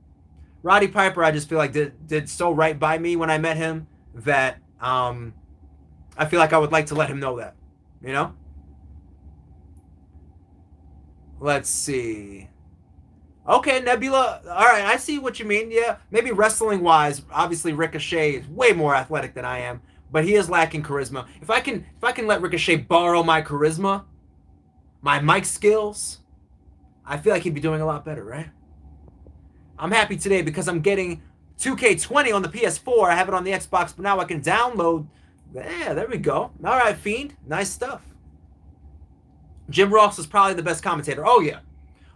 Roddy Piper, I just feel like did so right by me when I met him that I feel like I would like to let him know that, you know? Let's see. Okay, Nebula. All right, I see what you mean. Yeah, maybe wrestling-wise, obviously Ricochet is way more athletic than I am, but he is lacking charisma. If I can let Ricochet borrow my charisma, my mic skills, I feel like he'd be doing a lot better, right? I'm happy today because I'm getting 2K20 on the PS4. I have it on the Xbox, but now I can download. Yeah, there we go. All right, Fiend. Nice stuff. Jim Ross is probably the best commentator. Oh, yeah.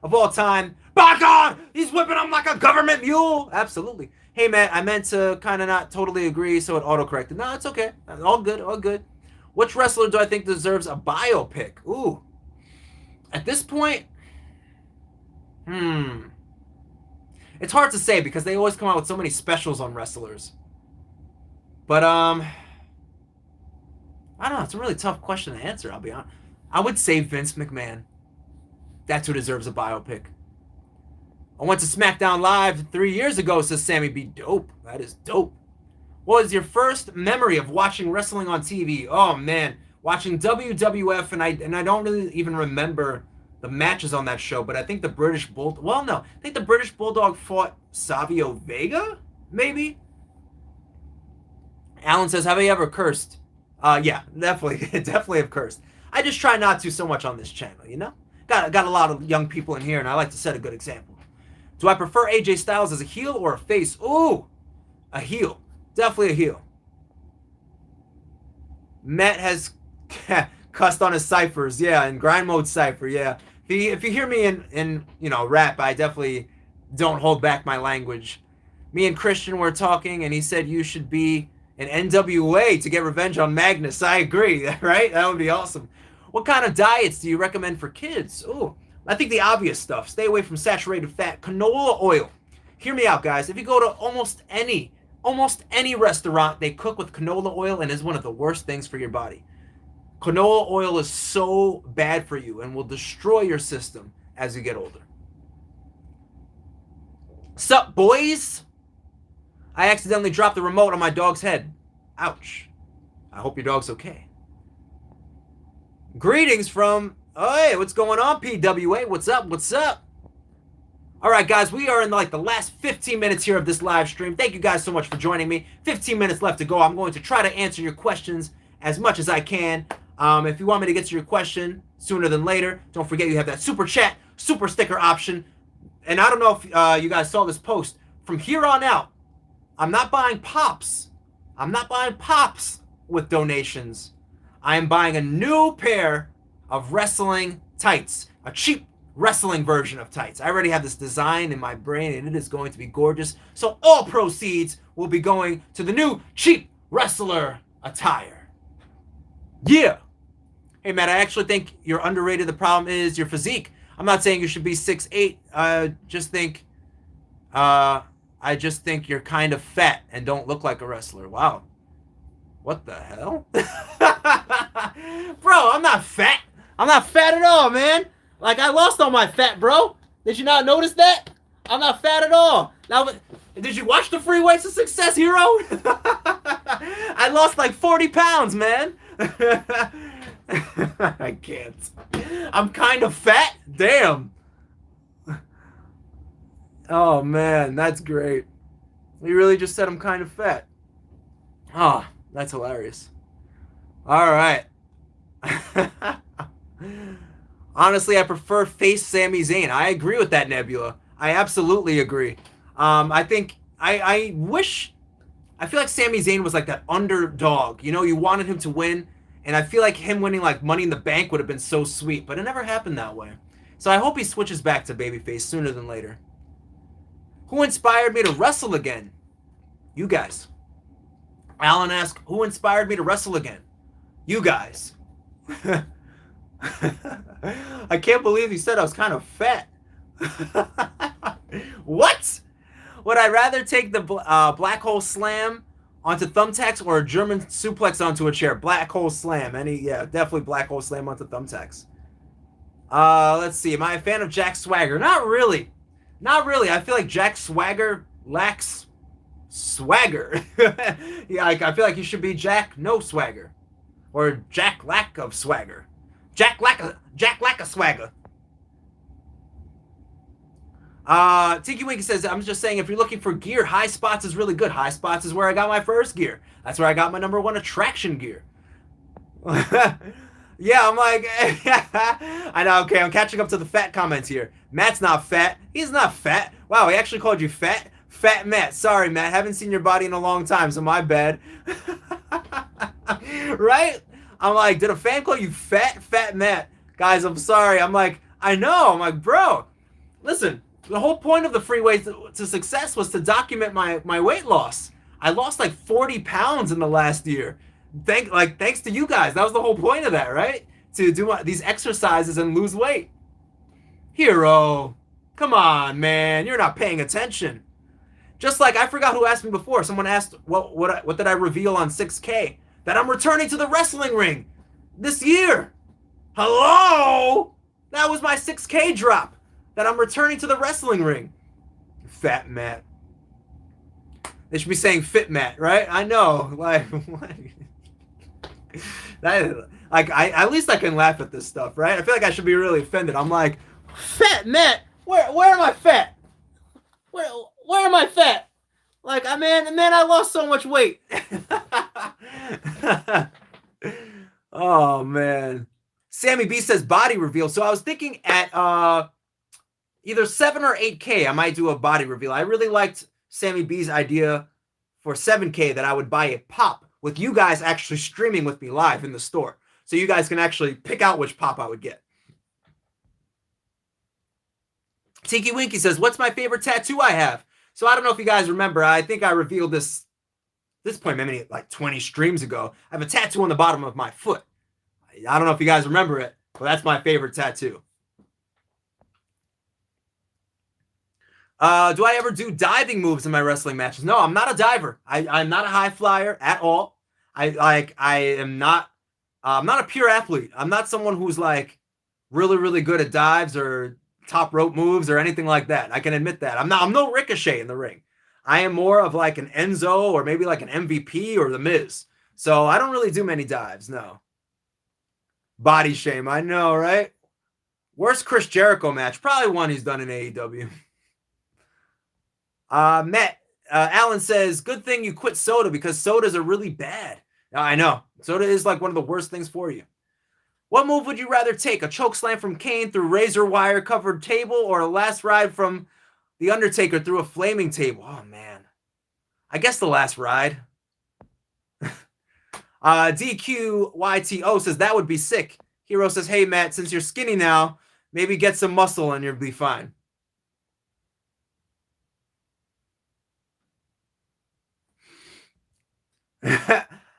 Of all time. By God! He's whipping him like a government mule! Absolutely. Hey, man, I meant to kind of not totally agree, so it autocorrected. No, it's okay. All good, all good. Which wrestler do I think deserves a biopic? Ooh. At this point, it's hard to say because they always come out with so many specials on wrestlers. But, I don't know. It's a really tough question to answer, I'll be honest. I would say Vince McMahon. That's who deserves a biopic. I went to SmackDown Live 3 years ago, says Sammy B. Dope. That is dope. What was your first memory of watching wrestling on TV? Oh, man. Watching WWF, and I don't really even remember the matches on that show, but I think the British Bulldog... Well, no. I think the British Bulldog fought Savio Vega, maybe? Alan says, have you ever cursed? Yeah, definitely. Definitely have cursed. I just try not to so much on this channel, you know? Got a lot of young people in here, and I like to set a good example. Do I prefer AJ Styles as a heel or a face? Ooh, a heel. Definitely a heel. Matt has cussed on his ciphers. Yeah, in grind mode cipher. Yeah. If you hear me in rap, I definitely don't hold back my language. Me and Christian were talking, and he said you should be an NWA to get revenge on Magnus. I agree, right? That would be awesome. What kind of diets do you recommend for kids? Ooh, I think the obvious stuff. Stay away from saturated fat. Canola oil. Hear me out, guys. If you go to almost any restaurant, they cook with canola oil, and is one of the worst things for your body. Canola oil is so bad for you and will destroy your system as you get older. Sup, boys? I accidentally dropped the remote on my dog's head. Ouch. I hope your dog's okay. Greetings from... Oh, hey, what's going on, PWA? What's up? What's up? All right, guys, we are in the last 15 minutes here of this live stream. Thank you guys so much for joining me. 15 minutes left to go. I'm going to try to answer your questions as much as I can. If you want me to get to your question sooner than later, don't forget you have that super chat, super sticker option. And I don't know if you guys saw this post. From here on out, I'm not buying pops. I'm not buying pops with donations. I am buying a new pair of wrestling tights, a cheap wrestling version of tights. I already have this design in my brain, and it is going to be gorgeous. So all proceeds will be going to the new cheap wrestler attire. Yeah. Hey, Matt, I actually think you're underrated. The problem is your physique. I'm not saying you should be 6'8". I just think you're kind of fat and don't look like a wrestler. Wow. What the hell? Bro, I'm not fat. I'm not fat at all, man. I lost all my fat, bro. Did you not notice that? I'm not fat at all. Now, did you watch the Freeways to Success, hero? I lost 40 pounds, man. I can't. I'm kind of fat? Damn. Oh, man, that's great. You really just said I'm kind of fat. Oh, that's hilarious. All right. Honestly, I prefer face Sami Zayn. I agree with that, Nebula. I absolutely agree. I think I feel like Sami Zayn was that underdog. You wanted him to win, and I feel like him winning Money in the Bank would have been so sweet, but it never happened that way. So I hope he switches back to babyface sooner than later. Who inspired me to wrestle again? You guys. Alan asked, who inspired me to wrestle again? You guys. I can't believe he said I was kind of fat. What? Would I rather take the black hole slam onto thumbtacks or a German suplex onto a chair? Black hole slam. Yeah, definitely black hole slam onto thumbtacks. Let's see. Am I a fan of Jack Swagger? Not really. Not really. I feel like Jack Swagger lacks swagger. Yeah, I feel like he should be Jack No Swagger. Or Jack Lack of Swagger. Jack Lack of Swagger. Tiki Winky says, I'm just saying, if you're looking for gear, High Spots is really good. High Spots is where I got my first gear. That's where I got my #1 attraction gear. Yeah, I'm I know, okay, I'm catching up to the fat comments here. Matt's not fat. He's not fat. Wow, he actually called you fat? Fat Matt. Sorry, Matt. Haven't seen your body in a long time, so my bad. Right? I'm did a fan call you fat? Fat Matt. Guys, I'm sorry. I know. I'm bro, listen, the whole point of the Freeways to Success was to document my weight loss. I lost 40 pounds in the last year. Thanks to you guys. That was the whole point of that, right? To do these exercises and lose weight. Hero, come on, man. You're not paying attention. Just I forgot who asked me before. Someone asked, what did I reveal on 6K? that I'm returning to the wrestling ring this year. Hello? That was my 6K drop, that I'm returning to the wrestling ring. Fat Matt. They should be saying Fit Matt, right? I know. Like, what? At least I can laugh at this stuff, right? I feel like I should be really offended. I'm like, Fat Matt? Where am I fat? Where am I fat? Like, man, I lost so much weight. Oh, man. Sammy B says body reveal. So I was thinking at either 7 or 8K, I might do a body reveal. I really liked Sammy B's idea for 7K that I would buy a pop with you guys actually streaming with me live in the store. So you guys can actually pick out which pop I would get. Tiki Winky says, what's my favorite tattoo I have? So I don't know if you guys remember. I think I revealed this point maybe like 20 streams ago. I have a tattoo on the bottom of my foot. I don't know if you guys remember it, but that's my favorite tattoo. Do I ever do diving moves in my wrestling matches? No, I'm not a diver. I'm not a high flyer at all. I'm not a pure athlete. I'm not someone who's like really, really good at dives or top rope moves or anything like that. I can admit that. I'm no Ricochet in the ring. I am more of like an Enzo or maybe like an MVP or the Miz. So I don't really do many dives, no. Body shame, I know, right? Worst Chris Jericho match, probably one he's done in AEW. Matt, Alan says, good thing you quit soda because sodas are really bad. I know. Soda is like one of the worst things for you. What move would you rather take? A choke slam from Kane through razor wire covered table or a last ride from The Undertaker through a flaming table? Oh, man. I guess the last ride. DQYTO says, that would be sick. Hero says, hey, Matt, since you're skinny now, maybe get some muscle and you'll be fine.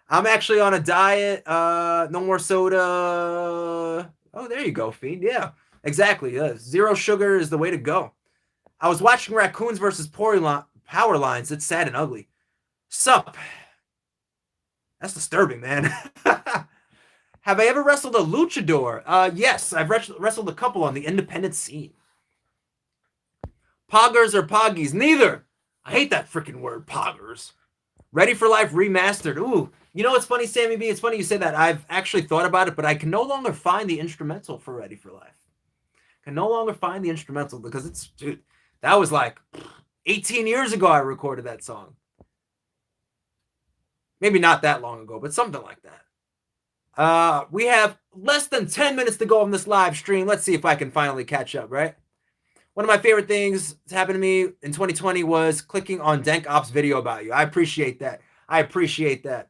I'm actually on a diet. No more soda. Oh, there you go, Fiend. Yeah, exactly. Zero sugar is the way to go. I was watching Raccoons versus Power Lines. It's sad and ugly. Sup? That's disturbing, man. Have I ever wrestled a luchador? Yes, I've wrestled a couple on the independent scene. Poggers or Poggies? Neither. I hate that freaking word, Poggers. Ready for Life remastered. Ooh, you know what's funny, Sammy B? It's funny you say that. I've actually thought about it, but I can no longer find the instrumental for Ready for Life. Can no longer find the instrumental because dude, that was like 18 years ago I recorded that song. Maybe not that long ago, but something like that. We have less than 10 minutes to go on this live stream. Let's see if I can finally catch up, right? One of my favorite things that happened to me in 2020 was clicking on Dank Ops video about you. I appreciate that. I appreciate that.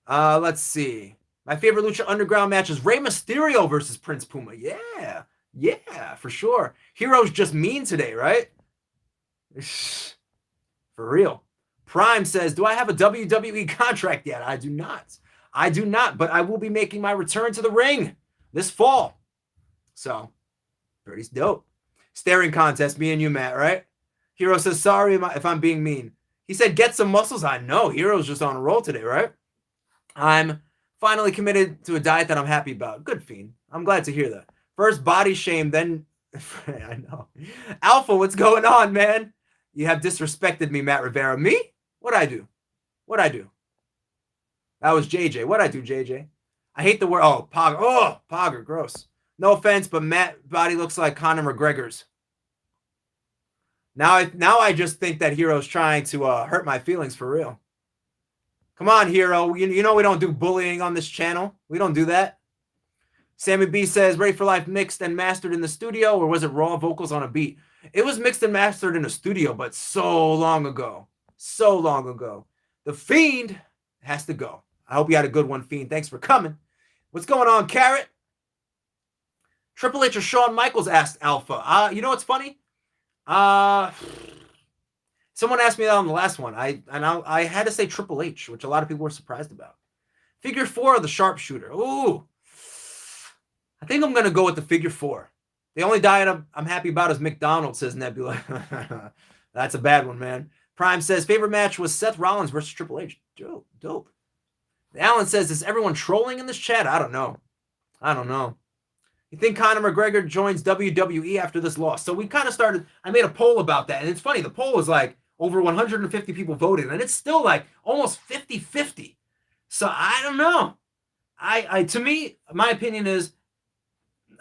Let's see. My favorite Lucha Underground match is Rey Mysterio versus Prince Puma. Yeah. Yeah, for sure. Hero's just mean today, right? For real. Prime says, do I have a WWE contract yet? I do not. I do not, but I will be making my return to the ring this fall. So, pretty dope. Staring contest, me and you, Matt, right? Hero says, sorry if I'm being mean. He said, get some muscles. I know. Hero's just on a roll today, right? I'm finally committed to a diet that I'm happy about. Good, Fiend. I'm glad to hear that. First body shame, then... I know. Alpha, what's going on, man? You have disrespected me, Matt Rivera. Me? What'd I do? What'd I do? That was JJ. What'd I do, JJ? I hate the word... Oh, Pogger. Oh, Pogger. Gross. No offense, but Matt's body looks like Conor McGregor's. Now I just think that Hero's trying to hurt my feelings for real. Come on, Hero. You know we don't do bullying on this channel. We don't do that. Sammy B says, Ready for Life mixed and mastered in the studio, or was it raw vocals on a beat? It was mixed and mastered in a studio, but so long ago. So long ago. The Fiend has to go. I hope you had a good one, Fiend. Thanks for coming. What's going on, Carrot? Triple H or Shawn Michaels asked Alpha. You know what's funny? Someone asked me that on the last one. I had to say Triple H, which a lot of people were surprised about. Figure 4 or the sharpshooter? Ooh. I think I'm going to go with the figure 4. The only diet I'm happy about is McDonald's, says Nebula. That's a bad one, man. Prime says, favorite match was Seth Rollins versus Triple H. Dope. Alan says, is everyone trolling in this chat? I don't know. You think Conor McGregor joins WWE after this loss? So we kind of started, I made a poll about that. And it's funny, the poll was like over 150 people voted. And it's still like almost 50-50. So I don't know. To me, my opinion is,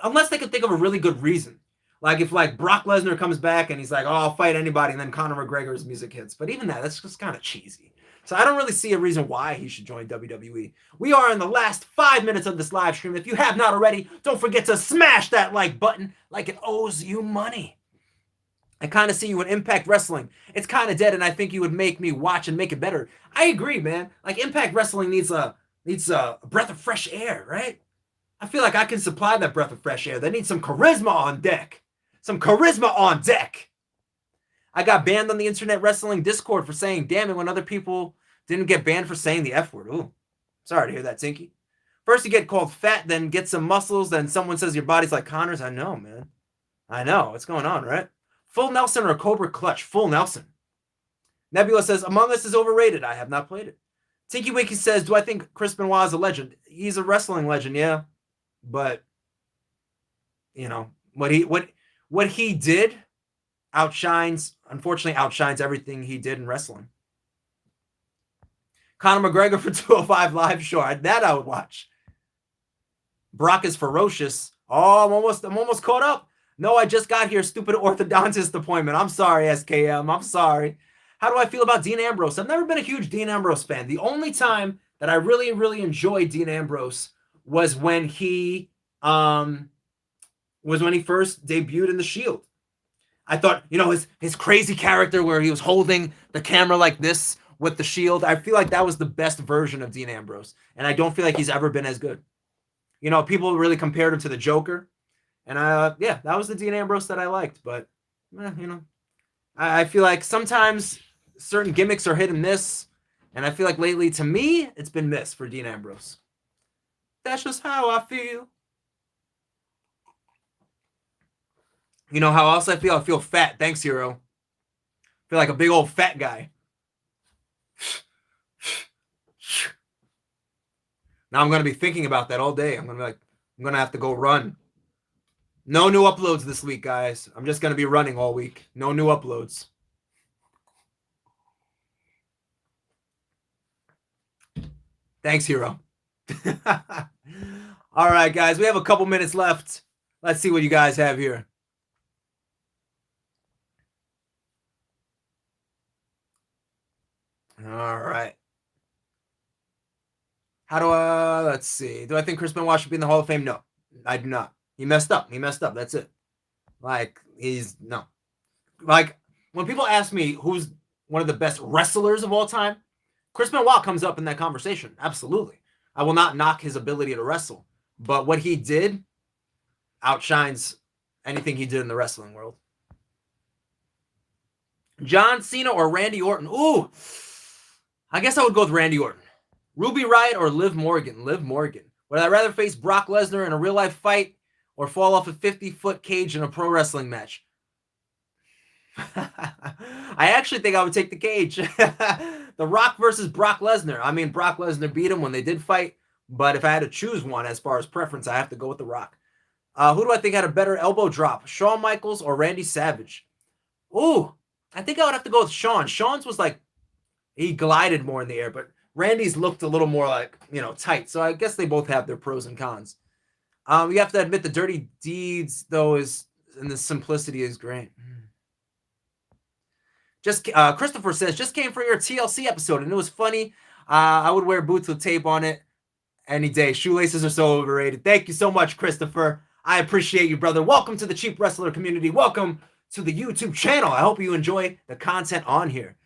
unless they could think of a really good reason. Like if like Brock Lesnar comes back and he's like, oh, I'll fight anybody. And then Conor McGregor's music hits. But even that's just kind of cheesy. So I don't really see a reason why he should join WWE. We are in the last 5 minutes of this live stream. If you have not already, don't forget to smash that like button like it owes you money. I kind of see you in Impact Wrestling. It's kind of dead, and I think you would make me watch and make it better. I agree, man. Like Impact Wrestling needs a breath of fresh air, right? I feel like I can supply that breath of fresh air. They need some charisma on deck. I got banned on the Internet Wrestling Discord for saying damn it when other people didn't get banned for saying the F word. Ooh, sorry to hear that, Tinky. First you get called fat, then get some muscles, then someone says your body's like Conor's. I know, man. I know. What's going on, right? Full Nelson or a Cobra Clutch? Full Nelson. Nebula says, Among Us is overrated. I have not played it. Tinky Winky says, do I think Chris Benoit is a legend? He's a wrestling legend, yeah. But, you know, what he did unfortunately outshines everything he did in wrestling. Conor McGregor for 205 Live, sure. That I would watch. Brock is ferocious. Oh, I'm almost caught up. No, I just got here. Stupid orthodontist appointment. I'm sorry, SKM. I'm sorry. How do I feel about Dean Ambrose? I've never been a huge Dean Ambrose fan. The only time that I really, really enjoyed Dean Ambrose was when he first debuted in The Shield. I thought, you know, his crazy character where he was holding the camera like this with the Shield. I feel like that was the best version of Dean Ambrose. And I don't feel like he's ever been as good. You know, people really compared him to the Joker. And yeah, that was the Dean Ambrose that I liked. But, you know, I feel like sometimes certain gimmicks are hit and miss. And I feel like lately, to me, it's been missed for Dean Ambrose. That's just how I feel. You know how else I feel? I feel fat. Thanks, Hero. I feel like a big old fat guy. Now I'm going to be thinking about that all day. I'm going to have to go run. No new uploads this week, guys. I'm just going to be running all week. No new uploads. Thanks, Hero. All right, guys. We have a couple minutes left. Let's see what you guys have here. All right. Let's see. Do I think Chris Benoit should be in the Hall of Fame? No, I do not. He messed up. That's it. Like, no. Like, when people ask me who's one of the best wrestlers of all time, Chris Benoit comes up in that conversation. Absolutely. I will not knock his ability to wrestle. But what he did outshines anything he did in the wrestling world. John Cena or Randy Orton? Ooh. I guess I would go with Randy Orton. Ruby Riott or Liv Morgan? Liv Morgan. Would I rather face Brock Lesnar in a real-life fight or fall off a 50-foot cage in a pro wrestling match? I actually think I would take the cage. The Rock versus Brock Lesnar. I mean, Brock Lesnar beat him when they did fight, but if I had to choose one as far as preference, I have to go with The Rock. Who do I think had a better elbow drop? Shawn Michaels or Randy Savage? Ooh, I think I would have to go with Shawn. Shawn's was like, he glided more in the air, but Randy's looked a little more like, you know, tight. So I guess they both have their pros and cons. You have to admit the dirty deeds, though, and the simplicity is great. Christopher says, just came for your TLC episode, and it was funny. I would wear boots with tape on it any day. Shoelaces are so overrated. Thank you so much, Christopher. I appreciate you, brother. Welcome to the Cheap Wrestler community. Welcome to the YouTube channel. I hope you enjoy the content on here.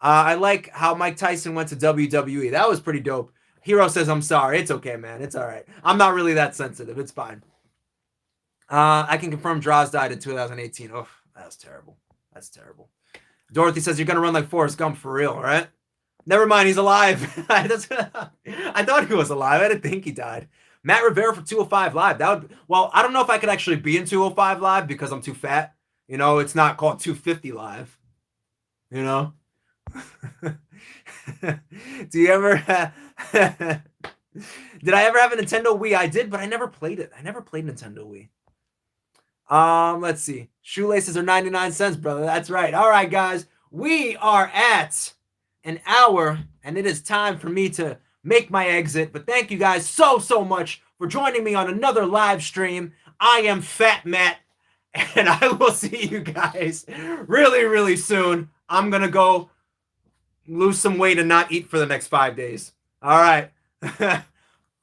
I like how Mike Tyson went to WWE. That was pretty dope. Hero says, I'm sorry. It's okay, man. It's all right. I'm not really that sensitive. It's fine. I can confirm Droz died in 2018. Oh, that's terrible. That's terrible. Dorothy says, you're going to run like Forrest Gump for real, right? Never mind. He's alive. I thought he was alive. I didn't think he died. Matt Rivera for 205 Live. Well, I don't know if I could actually be in 205 Live because I'm too fat. You know, it's not called 250 Live. You know? Do you ever did I ever have a Nintendo Wii? I did, but I never played it. I never played Nintendo Wii. Let's see. Shoelaces are 99 cents, brother. That's right. All right, guys. We are at an hour, and it is time for me to make my exit. But thank you guys so much for joining me on another live stream. I am Fat Matt, and I will see you guys really soon. I'm going to go lose some weight and not eat for the next 5 days. All right.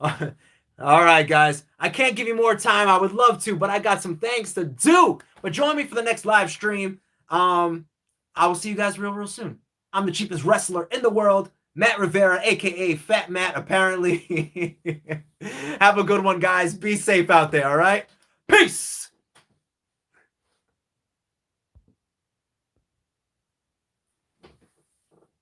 All right, guys. I can't give you more time. I would love to, but I got some things to do. But join me for the next live stream. I will see you guys real soon. I'm the cheapest wrestler in the world, Matt Rivera, a.k.a. Fat Matt, apparently. Have a good one, guys. Be safe out there, all right? Peace!